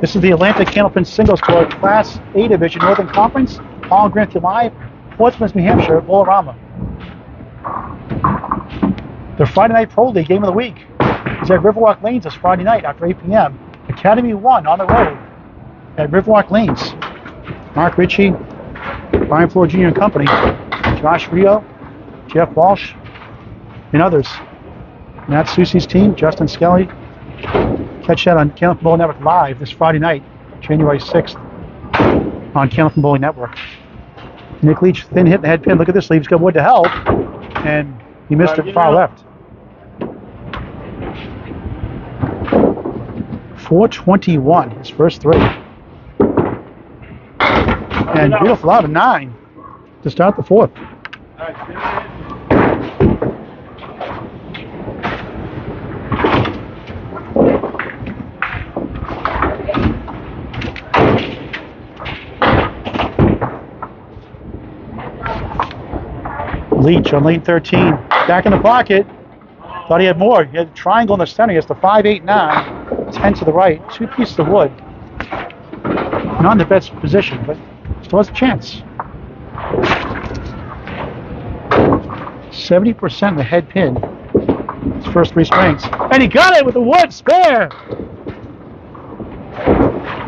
This is the Atlantic Candlepin Singles Tour Class A Division Northern Conference. All Grantham Live, Portsmouth, New Hampshire, Bowlorama. The Friday Night Pro League Game of the Week is at Riverwalk Lanes this Friday night after 8 p.m. Academy 1 on the road at Riverwalk Lanes. Mark Ritchie, Brian Floor Jr. and company, Josh Rio, Jeff Walsh, and others. Matt Susie's team, Justin Skelly. Catch that on Candlepin Bowling Network live this Friday night, January 6th on Candlepin Bowling Network. Nick Leach, thin hit the head pin. Look at this, Leaves got wood to help, and he missed it far left. 421, his first 3. And beautiful out of 9 to start the 4th. Leach on lane 13, back in the pocket. Thought he had more. He had a triangle in the center. He has the 5, 8, 9, 10 to the right, 2 pieces of wood. Not in the best position, but still has a chance. 70% in the head pin. His first 3 strings. And he got it with the wood spare.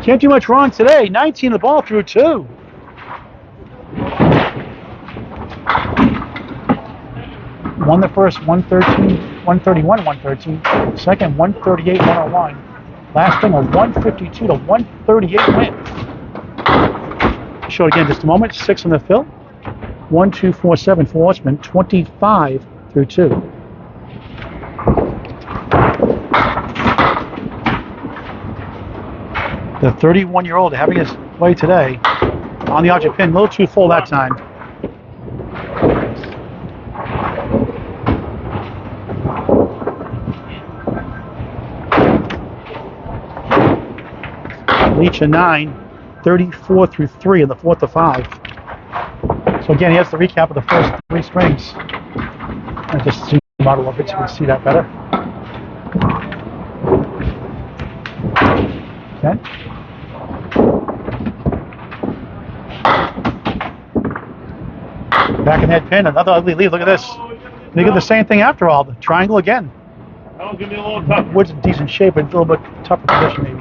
Can't do much wrong today. 19 the ball through 2. Won the first 113, 131, 113. Second 138, 101. Last string a 152 to 138 win. Show it again in just a moment. 6 on the fill. 1, 2, 4, 7 for Horseman. 25 through 2. The 31-year-old having his way today on the object pin. A little too full that time. Leach a 9, 34 through 3 in the 4th of 5. So again, he has the recap of the first 3 strings. I just zoom out a little bit so you can see that better. Okay. Back in head pin, another ugly lead. Look at this. They get the same thing after all. The triangle again. That was going to be a little tough. Wood's in decent shape, but a little bit tougher position maybe.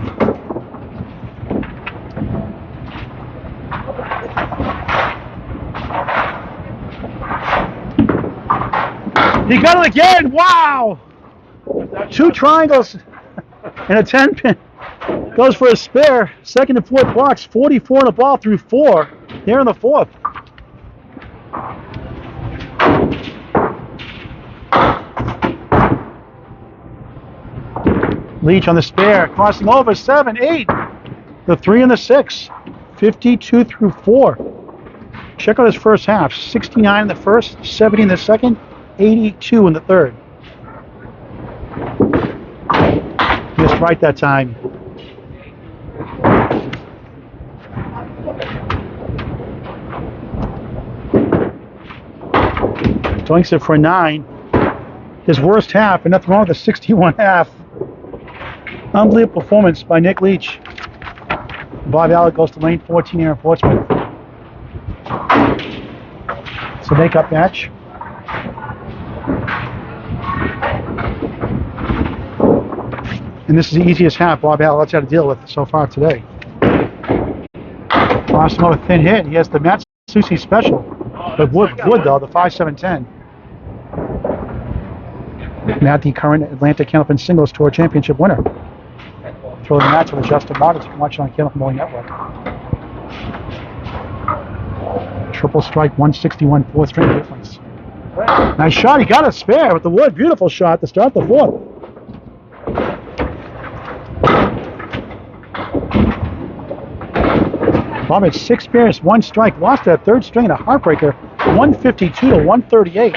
He got it again! Wow! 2 triangles and a 10 pin. Goes for a spare. Second and 4th blocks. 44 in the ball through 4. Here in the 4th. Leach on the spare. Crossing over. 7, 8. The 3 and the 6. 52 through 4. Check out his first half. 69 in the first. 70 in the second. 82 in the third. Missed right that time. Doinks it for a 9. His worst half, and nothing wrong with the 61 half. Unbelievable performance by Nick Leach. Bob Allard goes to lane 14 here in Portsmouth. It's a make-up match. And this is the easiest half Bob Allard's had to deal with so far today. Lost another thin hit. He has the Matt Susie special. But wood though, the 5-7-10. Matt, the current Atlantic Candlepin Singles Tour Championship winner. Throw the match with Justin Martins. You can watch it on Candlepin Bowling Network. Triple strike, 161, 4th string difference. Nice shot. He got a spare with the wood. Beautiful shot to start the 4th. Bob had 6 spares, 1 strike, lost that 3rd string in a heartbreaker, 152 to 138.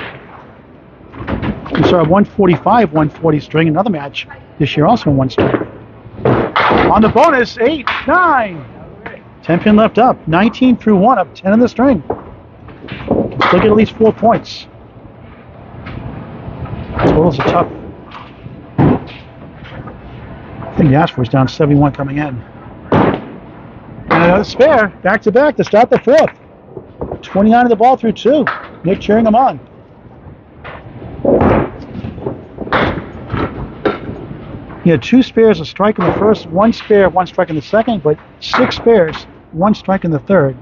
We saw a 145, 140 string, another match this year, also in 1 string. On the bonus, 8, 9. 10 pin left up, 19 through 1, up 10 in the string. Can still get at least 4 points. Totals are tough. I think the asked for is down 71 coming in. And another spare, back to back to start the 4th. 29 of the ball through 2. Nick cheering him on. He had 2 spares, a strike in the first, 1 spare, 1 strike in the second, but 6 spares, 1 strike in the third,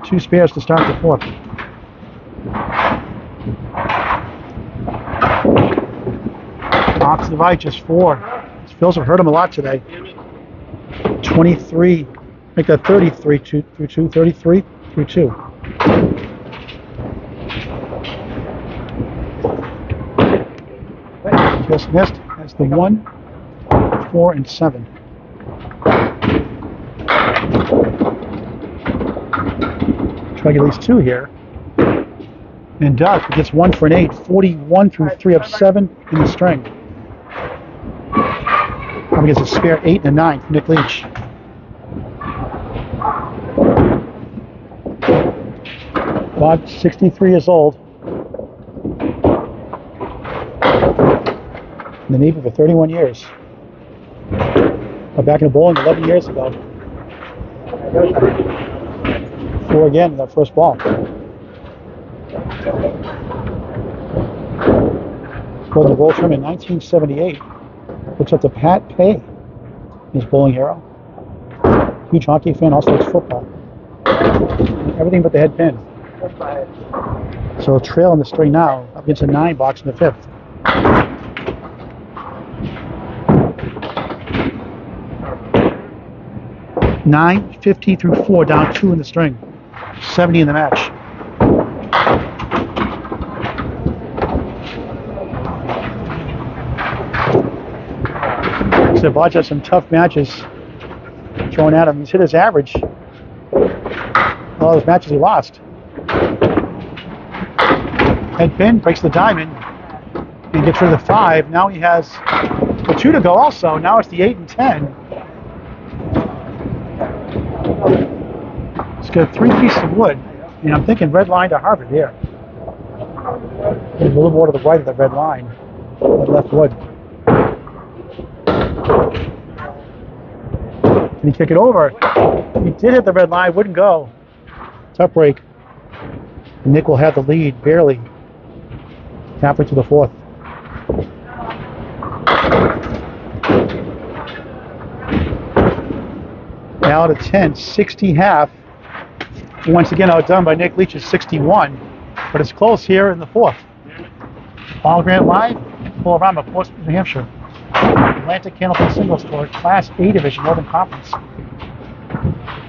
2 spares to start the 4th. Off to the right, just 4. His Phils have hurt him a lot today. 23, make that 33 through 2, 33 through 2. Just missed. That's the 1, 4, and 7. Try to get at least 2 here. And Doug gets 1 for an 8. 41 through 3 up 7 in the string. Probably gets a spare 8 and a 9 from Nick Leach. Bob, 63 years old. In the Navy for 31 years. Back in the bowling 11 years ago. 4 again in that first ball. Scored the bowl term in 1978. Looks up to Pat Pay, his bowling hero. Huge hockey fan, also likes football. Everything but the head pin. So trail in the string now, up against a 9 box in the 5th. Nine, 50 through 4, down 2 in the string. 70 in the match. So Bodge has some tough matches thrown at him. He's hit his average. All those matches he lost. Head pin breaks the diamond and gets rid of the 5. Now he has the 2 to go also. Now it's the 8 and 10. He's got 3 pieces of wood. And I'm thinking red line to Harvard here. There's a little more to the right of the red line. That left wood. Can he kick it over? He did hit the red line, wouldn't go. Tough break. Nick will have the lead, barely. Halfway to the 4th. Allard at 10, 60 half. Once again outdone by Nick Leach's 61. But it's close here in the 4th. All Grant Live, Bowlorama-Portsmouth, New Hampshire. Atlantic Candlepin Singles Tour, Class A Division, Northern Conference.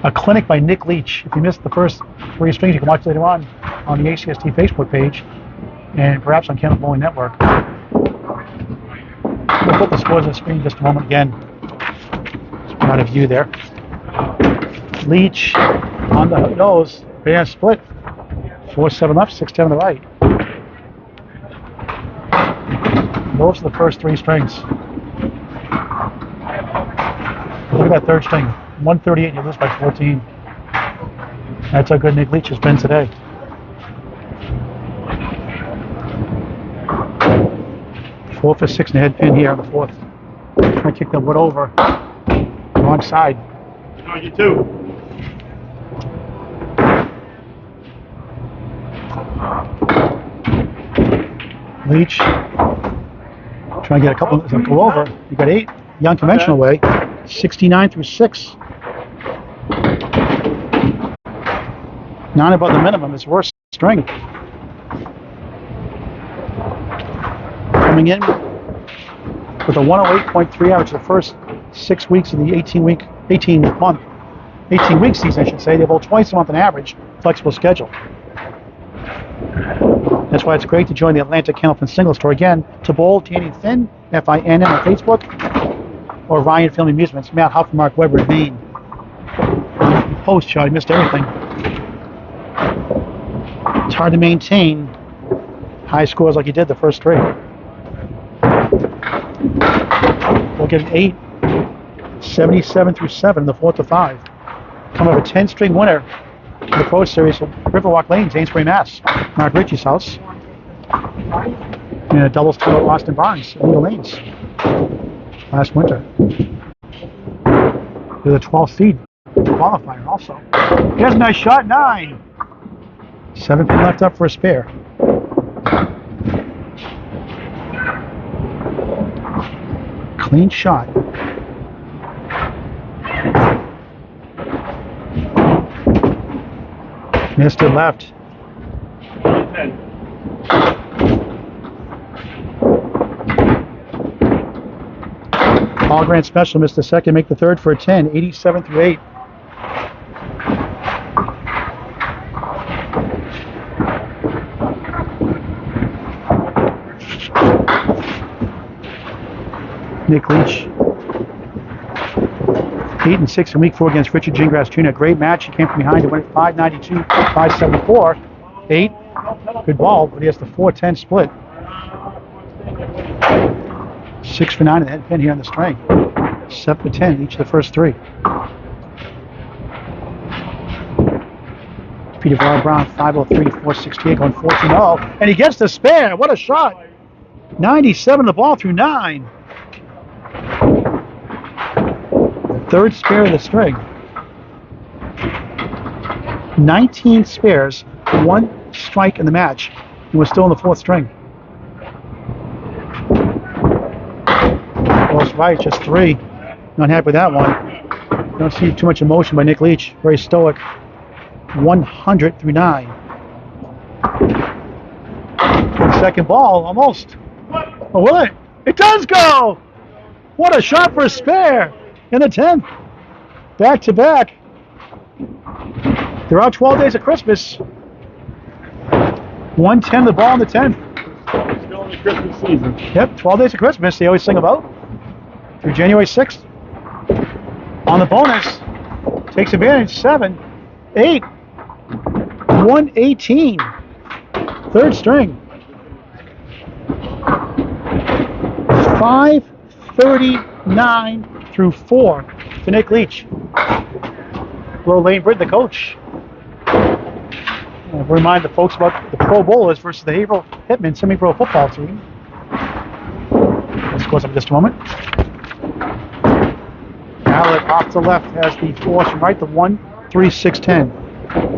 A clinic by Nick Leach. If you missed the first 3 strings, you can watch later on the ACST Facebook page and perhaps on Candlepin Bowling Network. We'll put the scores on the screen in just a moment again. Just out of view there. Leach on the nose, fair split. 4-7 left, 6-10 on the right. Those are the first 3 strings. Look at that 3rd string. 138, you lose by 14. That's how good Nick Leach has been today. Four for 6 and a head pin here on the 4th. Trying to kick the wood over. Wrong side. On you too. Leach trying to get a couple to go over. You got 8 young conventional way. 69 through 6. 9 above the minimum. His worst string. Coming in with a 108.3 average the first 6 weeks of the 18 week season, I should say. They bowl twice a month on average, flexible schedule. That's why it's great to join the Atlantic Candlepin Singles Tour. Again, to bowl, Danny Finn, Finn on Facebook, or Ryan Film Amusements, Matt Huff, Mark Weber in Maine. post shot. He missed everything. It's hard to maintain high scores like he did the first three. We'll get an 8, 77 through 7 in the 4th to 5. Come up a 10-string winner in the Pro Series from Riverwalk Lanes, Amesbury, Mass. Mark Ritchie's house. And a doubles to Austin Barnes in the Lanes last winter. They're the 12th seed qualifier also. Here's a nice shot, 9. 7 pin left up for a spare. Clean shot. Missed it left. Paul Grant Special missed the second, make the third for a 10, 87 through 8. Nick Leach, 8 and 6 in week 4 against Richard Gingras Jr. Great match. He came from behind to win it 592, 574. 8, good ball, but he has the 4-10 split. 6 for 9 in the head pin here on the string. 7 for 10 each of the first 3. Peter Brown, 503, 468, going 14-0. And he gets the spare. What a shot. 97 the ball through 9. Third spare of the string. 19 spares, 1 strike in the match, and we're still in the 4th string. Close right, just 3. Not happy with that one. Don't see too much emotion by Nick Leach. Very stoic. 100 through 9. Second ball, almost. Oh, will it? It does go! What a shot for a spare in the 10th. Back to back. There are 12 days of Christmas. 110 the ball in the 10th. Still in the Christmas season. Yep, 12 days of Christmas they always sing about. Through January 6th. On the bonus, takes advantage, 7, 8, 118. Third string. 539 through 4 to Nick Leach. Will Lane Britton, the coach. We'll remind the folks about the Pro Bowlers versus the Haverhill Hitmen semi-pro football team. This goes up in just a moment. Allard off to the left has the force and right, the 1, 3, 6, 10.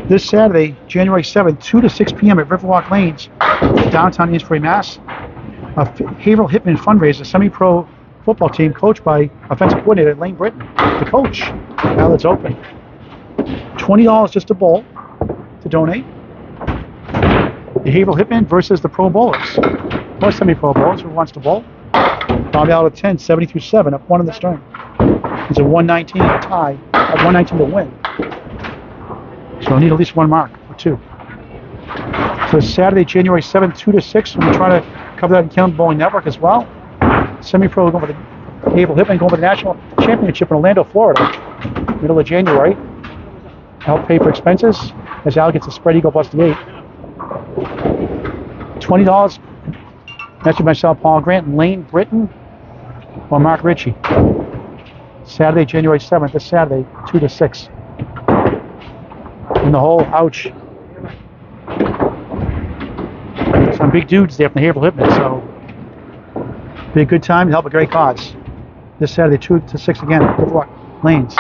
This Saturday, January 7th, 2 to 6 p.m. at Riverwalk Lanes, downtown Amesbury, Mass. A Haverhill Hitmen fundraiser, semi-pro football team coached by offensive coordinator Lane Britton, the coach. Allard's open. $20 just a bowl to donate. The Haverhill Hitmen versus the Pro Bowlers. Or semi-pro bowlers, who wants to bowl? Bobby Allard 10, 70 through 7, up 1 in the string. It's a 119 tie, at 119 to win. So we'll need at least 1 mark, or 2. So it's Saturday, January 7th, 2 to 6, and we'll try to cover that in Candlepin Bowling Network as well. Semi-pro going for the Haverhill Hitmen, going for the National Championship in Orlando, Florida, middle of January. Help pay for expenses as Al gets a spread eagle plus the 8. $20. Mentioned myself, Paul Grant, Lane Britton, or Mark Ritchie. Saturday, January 7th, this Saturday, 2 to 6. In the hole, ouch. Some big dudes there from the Haverhill Hitmen, so be a good time to help a great cause. This Saturday, 2 to 6 again, Riverwalk Lanes.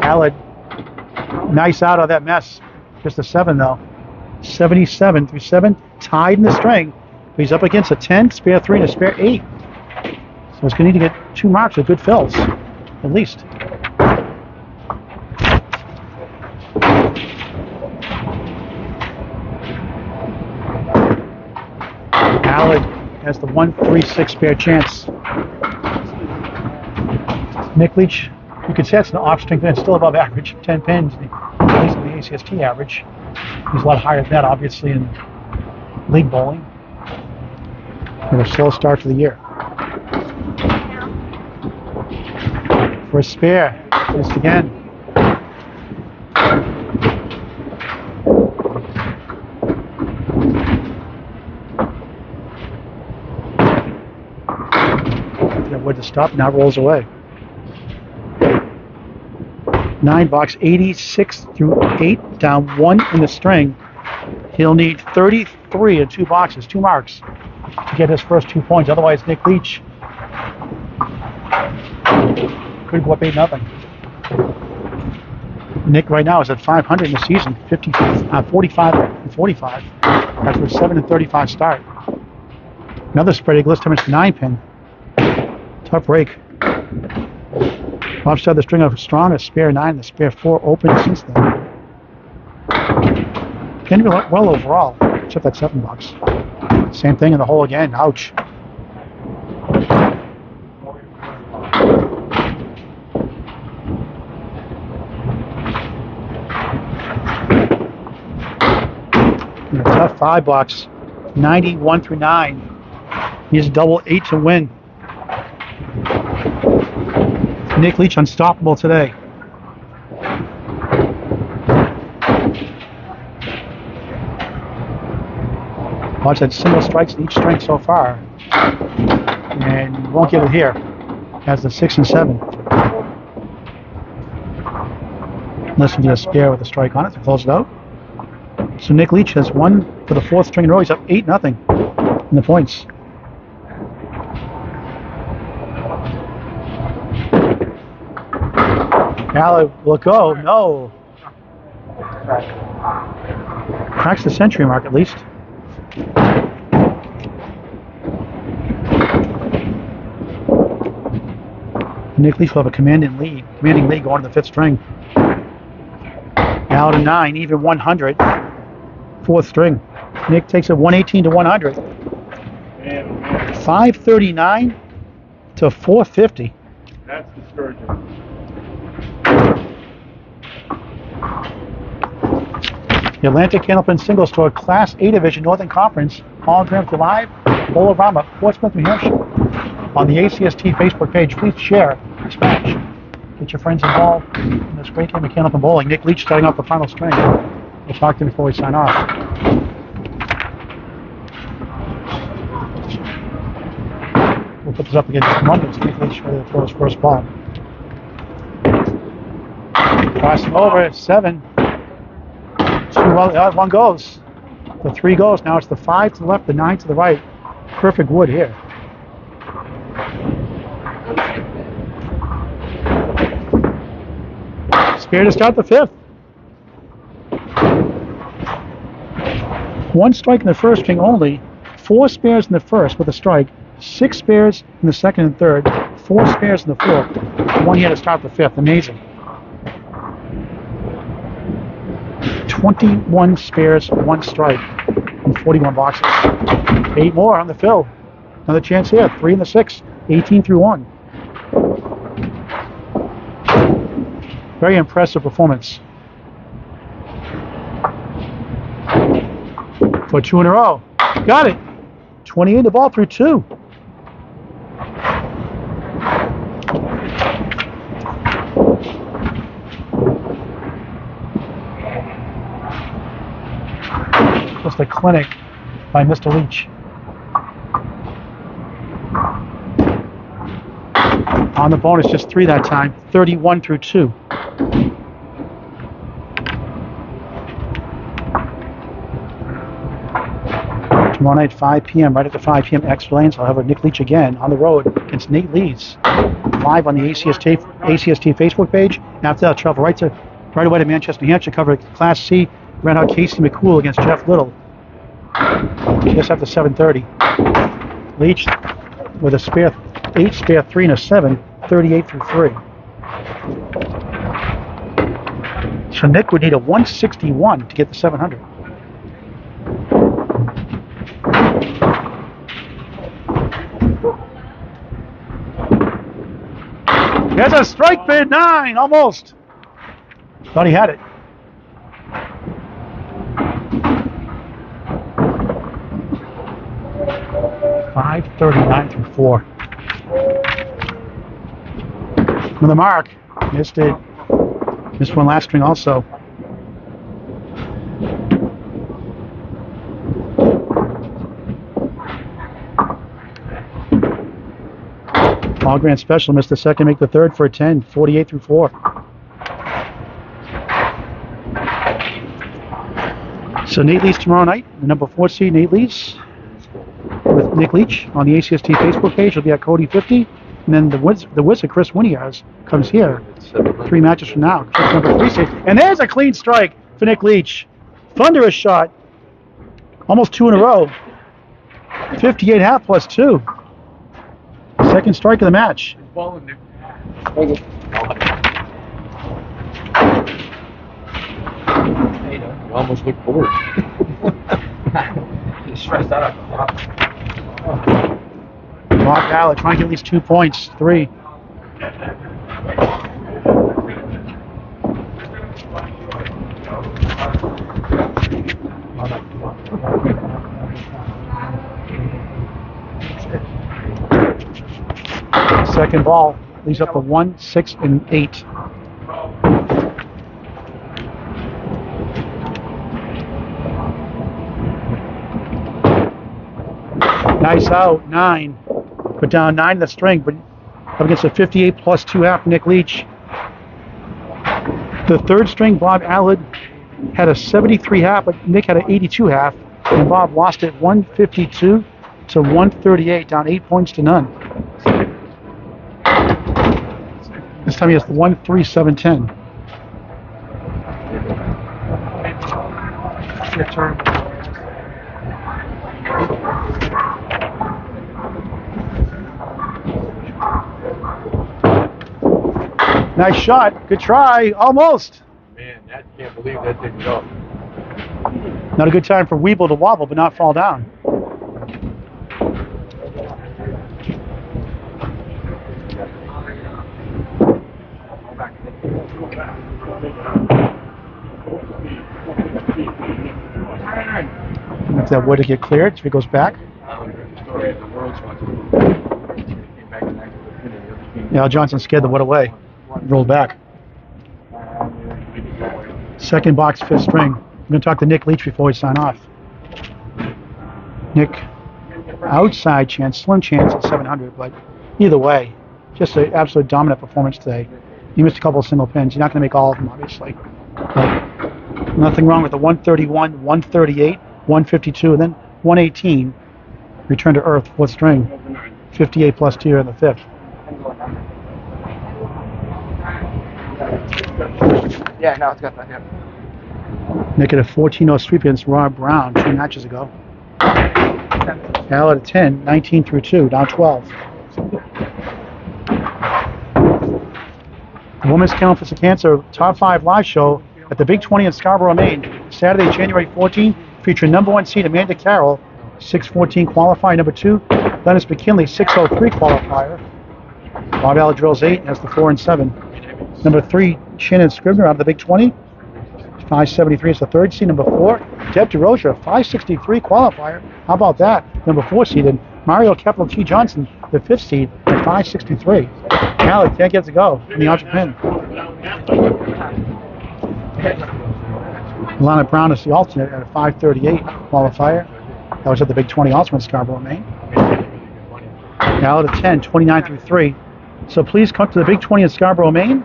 Allard, nice out of that mess. Just a 7 though. 77 through 7, tied in the string. He's up against a 10, spare 3, and a spare 8. So he's going to need to get 2 marks with good fills, at least. Allard has the 1-3-6 spare chance. Nick Leach, you could say it's an off-string pin, still above average, 10 pins, at least in the ACST average. He's a lot higher than that, obviously, in league bowling. And a slow start to the year. For a spare, just again. Wood to stop, now rolls away. 9 box, 86 through 8, down 1 in the string. He'll need 33 in 2 boxes, 2 marks, to get his first 2 points. Otherwise, Nick Leach could go up 8-0. Nick right now is at 500 in the season, 45 and 45 after a 7-35 start. Another spread eagle, this time it's 9-pin. Tough break. Bob started the string off strong, a spare 9, the spare 4 open since then. Can be well overall, except that 7 bucks. Same thing in the hole again. Ouch. And a tough 5 bucks, 91 through 9. He has a double 8 to win. Nick Leach unstoppable today. Watch that, single strikes in each string so far. And you won't get it here. Has the 6 and 7. Unless you get a spare with a strike on it to close it out. So Nick Leach has won for the 4th string in a row. He's up 8-0 in the points. Allard will go. No. Cracks the century mark at least. Nick Leach will have a commanding lead going to the 5th string. Allard a 9, even 100. 4th string. Nick takes it 118 to 100. 539 to 450. That's discouraging. The Atlantic Candlepin Single Store Class A Division Northern Conference hologram to live Bowlorama-Portsmouth, New Hampshire. On the ACST Facebook page, please share this match. Get your friends involved in this great game of Candlepin bowling. Nick Leach starting off the final string. We'll talk to him before we sign off. We'll put this up against Monday. Nick Leach ready to throw his first ball. Crossing over, 7. 1 goes. The 3 goes. Now it's the 5 to the left, the 9 to the right. Perfect wood here. Spare to start the 5th. 1 strike in the 1st string only. 4 spares in the 1st with a strike. 6 spares in the 2nd and 3rd. 4 spares in the 4th. 1 here to start the 5th. Amazing. 21 spares, 1 strike in 41 boxes. 8 more on the fill. Another chance here. 3 in the 6. 18 through 1. Very impressive performance. For 2 in a row. Got it. 28 the ball through 2. Just a clinic by Mr. Leach. On the bonus, just 3 that time. 31 through 2. Tomorrow night, 5 p.m., right after 5 p.m. Extra Lanes, I'll have Nick Leach again on the road against Nate Lees, live on the ACST Facebook page. And after that, I'll travel right away to Manchester, New Hampshire, cover Class C, ran out Casey McCool against Jeff Little, just after 7:30. Leach with a spare 8, spare 3, and a 7, 38 through 3. So Nick would need a 161 to get the 700. There's a strike bid, 9, almost. Thought he had it. .539 through 4. On the mark, missed it. Missed 1 last string also. All Grand Special missed the second, make the third for a 10, 48 through 4. So Nate Leach tomorrow night, the number 4 seed Nate Leach with Nick Leach on the ACST Facebook page. He'll be at Cody 50. And then the Wizard, Chris Winiarz, comes here 3 matches from now. Chris number 3 seed. And there's a clean strike for Nick Leach. Thunderous shot. Almost 2 in a row. 58.5 plus 2. Second strike of the match. You almost look bored. Just stressed out. Bob Allard trying to get at least 2 points. 3. Second ball leaves up to 1, 6, and 8. Nice out, 9. Put down 9 in the string, but up against a 58 plus 2 half Nick Leach. The third string, Bob Allard, had a 73 half, but Nick had an 82 half, and Bob lost it 152 to 138, down 8 points to none. This time he has 1-3-7-10. Your turn. Nice shot. Good try. Almost. Man, I can't believe that didn't go. Not a good time for Weeble to wobble, but not fall down. If that would get cleared, if it goes back. Yeah, Johnson scared the wood away. Rolled back. Second box, 5th string. I'm going to talk to Nick Leach before we sign off. Nick, outside chance, slim chance at 700, but either way, just an absolute dominant performance today. You missed a couple of single pins. You're not going to make all of them, obviously. But nothing wrong with the 131, 138, 152, and then 118. Return to earth, 4th string. 58 plus 2 in the 5th. Yeah, now it's got that, yeah. Nick at a 14-0 sweep against Rob Brown 2 matches ago. Allard at 10, 19 through 2, down 12. The Women's Candlepin Cancer Top 5 live show at the Big 20 in Scarborough, Maine, Saturday, January 14, featuring number 1 seed Amanda Carroll, 6'14" qualifier, number 2, Dennis McKinley, 6'03" qualifier. Bob Allard drills 8, has the 4 and 7. Number 3, Shannon Scribner out of the Big 20, 5'73" is the 3rd seed. Number 4, Deb DeRosia, 5'63" qualifier. How about that? Number 4 seeded Mario Kepler T. Johnson, the 5th seed, at 5'63". Allard can't get to go in the Entrepin. Alana Brown is the alternate at a 5'38" qualifier. That was at the Big 20 also in Scarborough, Maine. Allard at 10, 29 through 3. So please come to the Big 20 in Scarborough, Maine.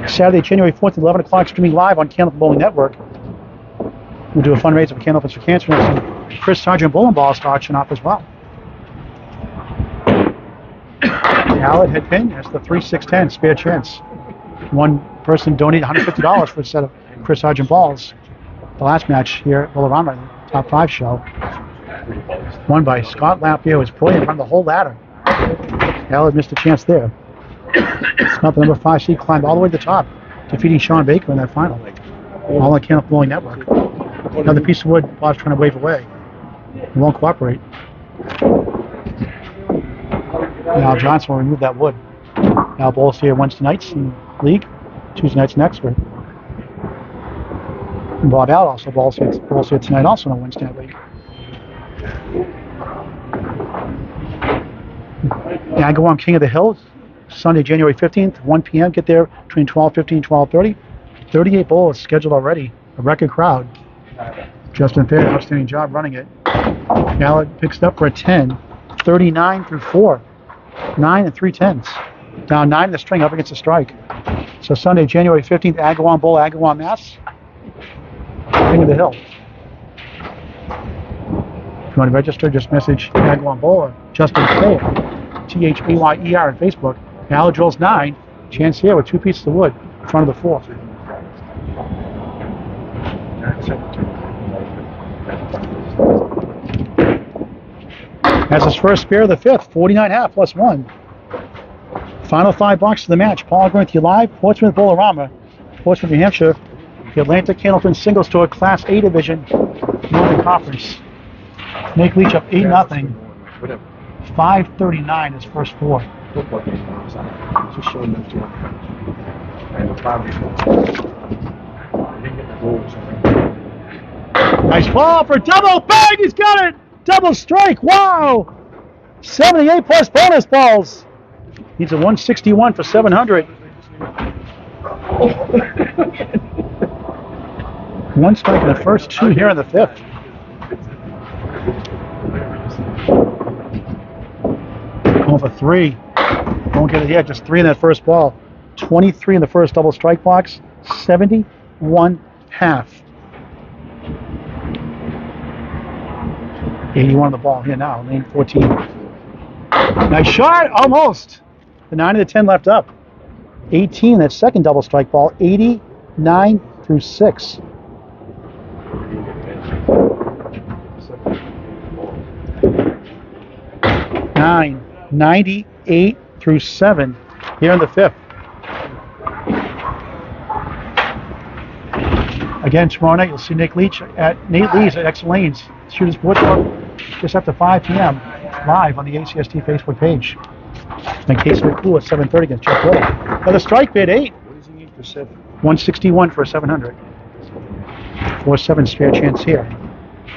Saturday, January 4th at 11 o'clock, streaming live on Candlepin Bowling Network. We'll do a fundraiser for Candlepin for Cancer and some Chris Sargent bowling balls to auction off as well. Allard head pin, that's the 3-6-10, spare chance. One person donated $150 for a set of Chris Sargent balls. The last match here at Bowlorama, Top 5 show. Won by Scott Lapierre, who was brilliant, run the whole ladder. Allard missed a chance there. Scott, the number 5 seed, climbed all the way to the top, defeating Sean Baker in that final. All on Candlepin Bowling Network. Another piece of wood Bob's trying to wave away. He won't cooperate. Now Johnson will remove that wood. Now bowls here Wednesday nights in league, Tuesday nights in Expert. And Bob Allard also bowls here tonight also in a Wednesday night league. And I go on King of the Hill, Sunday, January 15th, 1 p.m. Get there between 12:15 and 12:30. 38 bowls scheduled already. A record crowd. Justin Thayer, outstanding job running it. Allard picks it up for a 10, 39 through 4. 9 3/10. Down 9 in the string up against the strike. So Sunday, January 15th, Agawam Bowl, Agawam, Mass. King of the Hill. If you want to register, just message Agawam Bowl or Justin Thayer, Thayer on Facebook. Allard drills 9. Chance here with 2 pieces of wood in front of the 4th. Has his first spare of the 5th, 49.5 plus 1. Final 5 boxes of the match. Paul going with you live. Portsmouth Bowlorama, Portsmouth, New Hampshire. The Atlantic Candlepin Single Store Class A Division Northern Conference. Nick Leach up 8-0. 5:39 his first 4. Nice ball for double bang. He's got it. Double strike. Wow. 78 plus bonus balls. Needs a 161 for 700. One strike in the first 2 here in the 5th. Going for 3. Won't get it yet. Just 3 in that first ball. 23 in the first double strike box. 71.5. 81 on the ball here now. Lane 14. Nice shot. Almost. The 9 of the 10 left up. 18, that second double strike ball. 89 through 6. Nine, 98 through 7 here in the 5th. Again, tomorrow night you'll see Nate Leach at X Lanes Shooters Sports Club just after 5 p.m. live on the ACST Facebook page. In case of the cool at 7:30 against Chuck Little. Now the strike bid 8. What does he need for 7? 161 for 700. 4-7 spare chance here.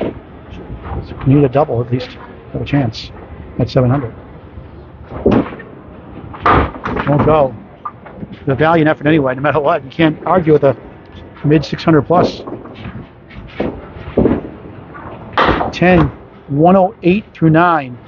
So you need a double at least. Have a chance at 700. Won't go. The valiant effort anyway, no matter what. You can't argue with a mid 600 plus. 10, 108 through 9.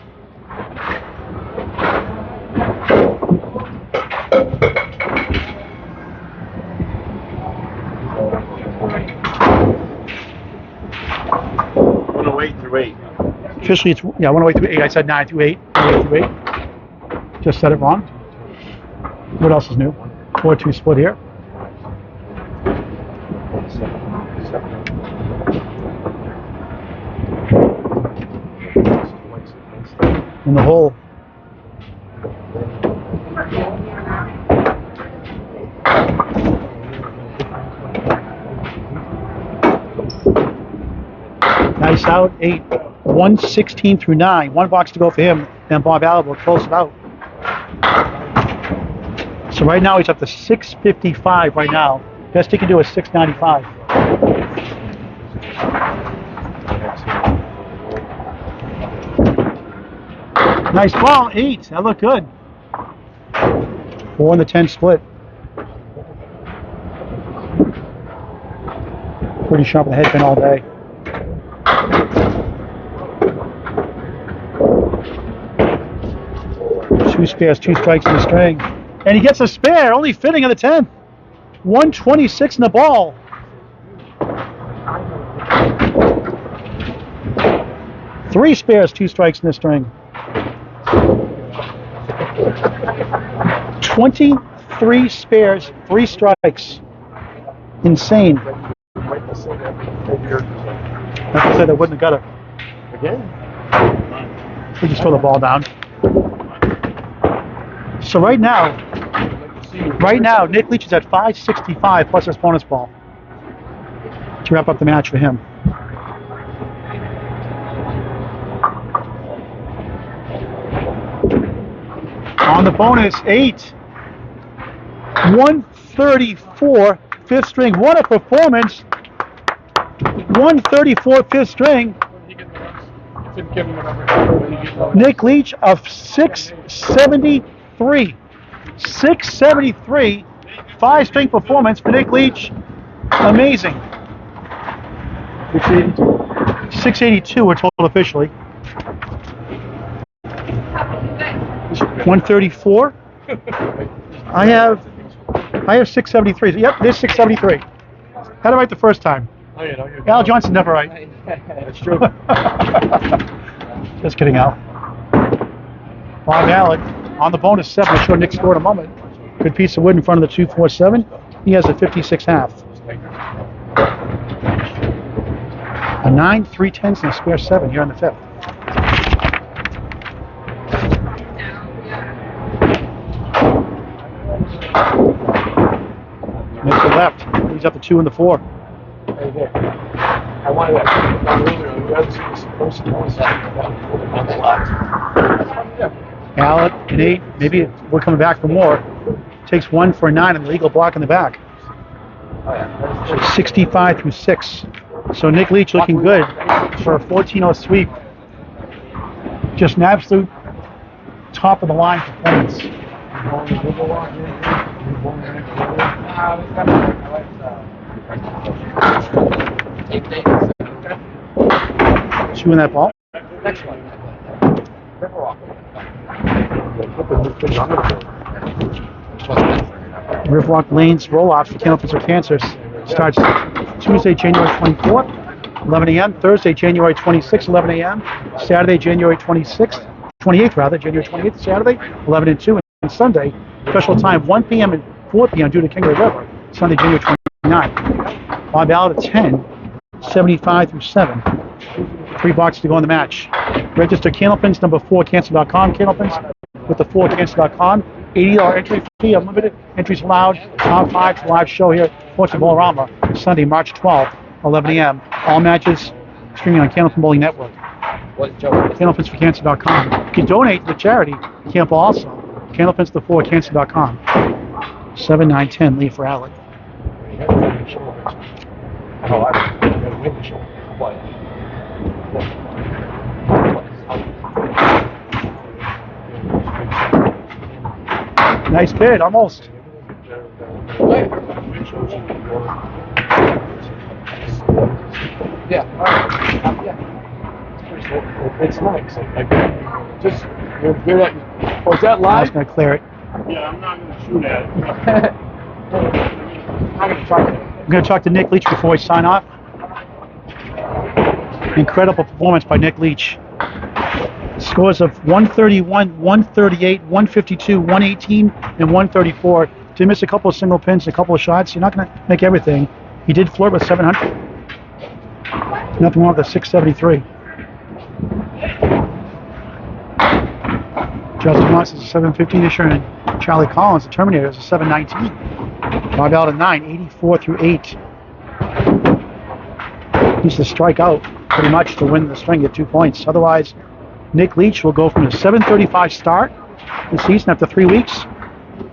Officially, it's 108 through 8. I said 9 through 8. 108 through 8. Just said it wrong. What else is new? 4-2 split here. In the hole. Nice out. 8. 116 through 9. 1 box to go for him. Then Bob Allard will close it out. So right now he's up to 655 right now. Best he can do is 695. Nice ball. 8. That looked good. 4 in the 10 split. Pretty sharp with the head pin all day. Two spares, 2 strikes in the string. And he gets a spare, only fitting on the 10th. 126 in the ball. Three spares, 2 strikes in the string. 23 spares, 3 strikes. Insane. Like I said, I wouldn't have got it. Again? We just throw the ball down. So right now, Nick Leach is at 565 plus his bonus ball to wrap up the match for him. On the bonus, 8. 134, 5th string. What a performance. 134, 5th string. Nick Leach of 673. 673, 5-string performance for Nick Leach. Amazing. 682 we're told officially. 134. I have 673. Yep, there's 673. Had it right the first time. Oh, you know, Al Johnson never right. That's true. Just kidding, Al. Bob Allard on the bonus 7. I'm sure Nick scored a moment. Good piece of wood in front of the 247. He has a 56 half. A 9, 3 10s, and a spare 7 here in the 5th. Nick to left. He's up to 2 and the 4. I wanted that. You haven't seen this person on the left. Allard and 8. Maybe we're coming back for more. Takes 1 for a 9 and the legal block in the back. 65 through 6. So Nick Leach looking good for a 14-0 sweep. Just an absolute top of the line performance. 2 in that ball. Next one. Riverwalk Lanes roll-off for Candlepin for Cancer starts Tuesday, January 24th, 11 a.m. Thursday, January 26th, 11 a.m. Saturday, January 28th, January 28th, Saturday, 11 and 2. And Sunday, special time, 1 p.m. and 4 p.m. due to King of the River. Sunday, January 29th. Bob Allard at 10, 75 through 7. 3 boxes to go in the match. Register Candlepins, number 4, cancel.com. Candlepins with the 4, cancel.com. $80 entry fee, unlimited entries allowed. Top 5 live show here, Portsmouth Bowlorama, Sunday, March 12th, 11 a.m. All matches streaming on Candlepin Bowling Network. Candlepinsforcancer.com. You can donate to the charity camp also. Candlepins to the 4, cancel.com. 7, 9, 10, leave for Allard. Nice bid, almost. Yeah. It's nice. Just, you're good at. Was that I was live? going to clear it. Yeah, I'm not going to shoot at it. I'm going to try it. I'm going to talk to Nick Leach before we sign off. Incredible performance by Nick Leach. Scores of 131, 138, 152, 118, and 134. Did miss a couple of single pins, a couple of shots. You're not going to make everything. He did flirt with 700. Nothing wrong with the 673. Justin Moss is a 715 isher, and Charlie Collins, the Terminator, is a 719. Bob Allard 9, 84 through 8. Needs to strike out pretty much to win the string, get 2 points. Otherwise, Nick Leach will go from a 735 start this season after 3 weeks.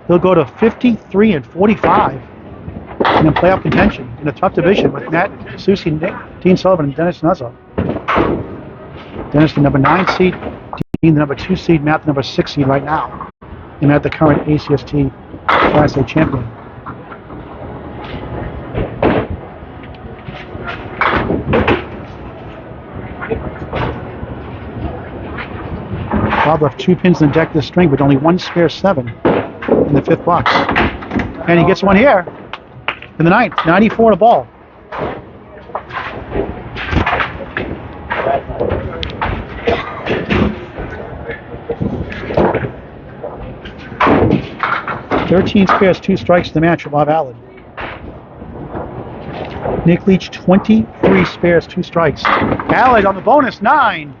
He'll go to 53 and 45 and then playoff contention in a tough division with Matt Susie, Dean Sullivan, and Dennis Nuzzo. Dennis, the number 9 seed, Dean, the number 2 seed, Matt, the number 6 seed right now. And Matt, the current ACST Class A champion. Bob left 2 pins in the deck of the string, but only 1 spare 7 in the 5th box. And he gets one here in the 9th, 94 to ball. $13 spares, 2 strikes in the match for Bob Allard. Nick Leach, 23 spares, 2 strikes. Allard on the bonus, 9.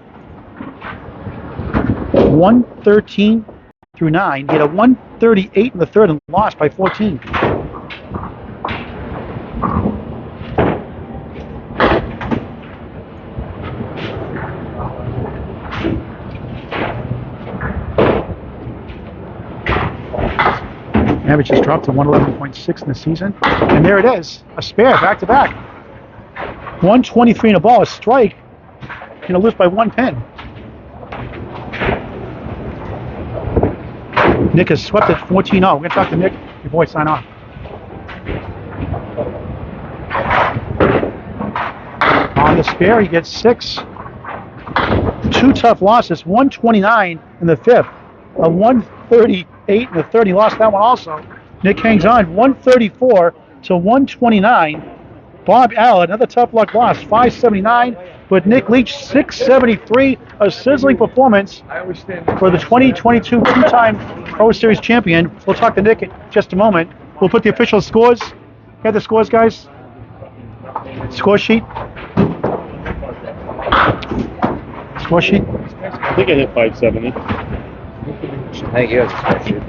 113 through 9. He had a 138 in the 3rd and lost by 14. Average has dropped to 111.6 in the season. And there it is, a spare back to back. 123 in a ball, a strike, and a lift by 1 pin. Nick has swept at 14-0. We're going to talk to Nick before we sign off. On the spare, he gets 6. 2 tough losses, 129 in the 5th. a 138 and a 30. Lost that one also. Nick hangs on 134 to 129. Bob Allard, another tough luck loss, 579. But Nick Leach, 673. A sizzling performance for the 2022 two-time Pro Series champion. We'll talk to Nick in just a moment. We'll put the official scores. Got the scores, guys? Score sheet. Score sheet. I think I hit 570. I think you have a score sheet.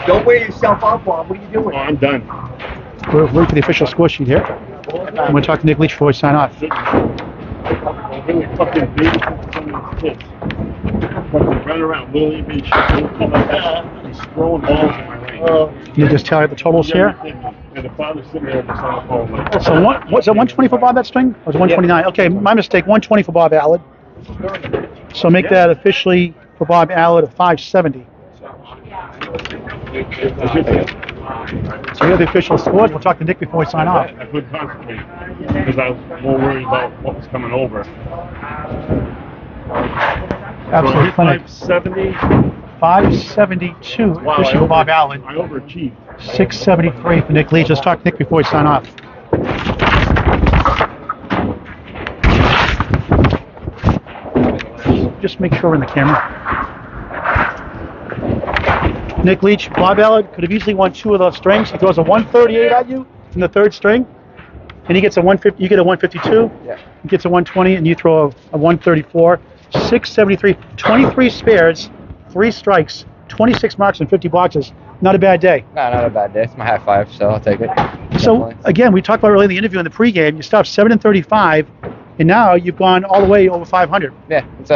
Don't wear yourself out, Bob. What are you doing? Oh, I'm done. We're waiting for the official score sheet here. I'm going to talk to Nick Leach before we sign off. I'm really fucking big some of these kids. Fucking run around, little bitty shit. He's throwing balls in my range. Can you just tell you the totals here? And the father's sitting there just on the phone like, So was it 120 for Bob, that string? Or was it 129? Okay, my mistake. 120 for Bob Allard. So make that officially for Bob Allard of 570. So here are the official scores. We'll talk to Nick before we sign off. I couldn't concentrate because I was more worried about what was coming over. Absolutely So funny. 570. 572 officially for Bob Allard. I overachieved. 673 for Nick Leach. Let's talk to Nick before we sign off. Just make sure we're in the camera. Nick Leach, Bob Allard could have easily won two of those strings. He throws a 138 at you in the third string, and he gets a 150. You get a 152. Yeah. He gets a 120, and you throw a 134. 673, 23 spares, 3 strikes, 26 marks, and 50 boxes. Not a bad day. No, not a bad day. It's my high five, so I'll take it. So Definitely. again, we talked about earlier in the interview in the pregame. You stopped 7-35, and now you've gone all the way over 500. Yeah, it's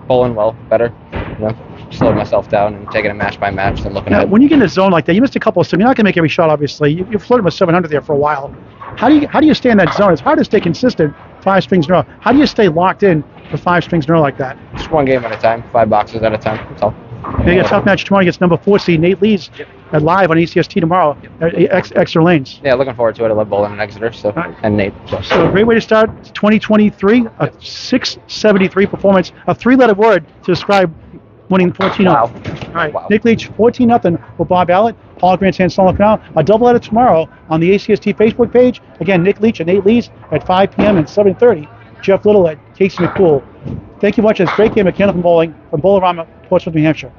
bowling well, better. You know, slowed myself down and taking it match by match and looking Now, at. when you get in a zone like that, you missed a couple of strings. You're not going to make every shot, obviously. You flirted with 700 there for a while. How do you stay in that zone? It's hard to stay consistent 5 strings in a row. How do you stay locked in for 5 strings in a row like that? Just one game at a time, 5 boxes at a time. That's all. You get a tough match tomorrow against number 4 seed Nate Lees at live on ACST tomorrow at Exeter Lanes. Yeah, looking forward to it. I love bowling in Exeter, so and Nate. So a great way to start 2023, a 673 performance, a 3-letter word to describe winning 14-0. Wow. All right, Wow. Nick Leach, 14-0 for Bob Allard, Paul Grant's and Solomon Canal. A doubleheader tomorrow on the ACST Facebook page. Again, Nick Leach and Nate Lees at 5 p.m. and 7:30. Jeff Little at Casey McCool. Thank you much. It's a great game at Candlepin Bowling from Bowlorama-Portsmouth, New Hampshire.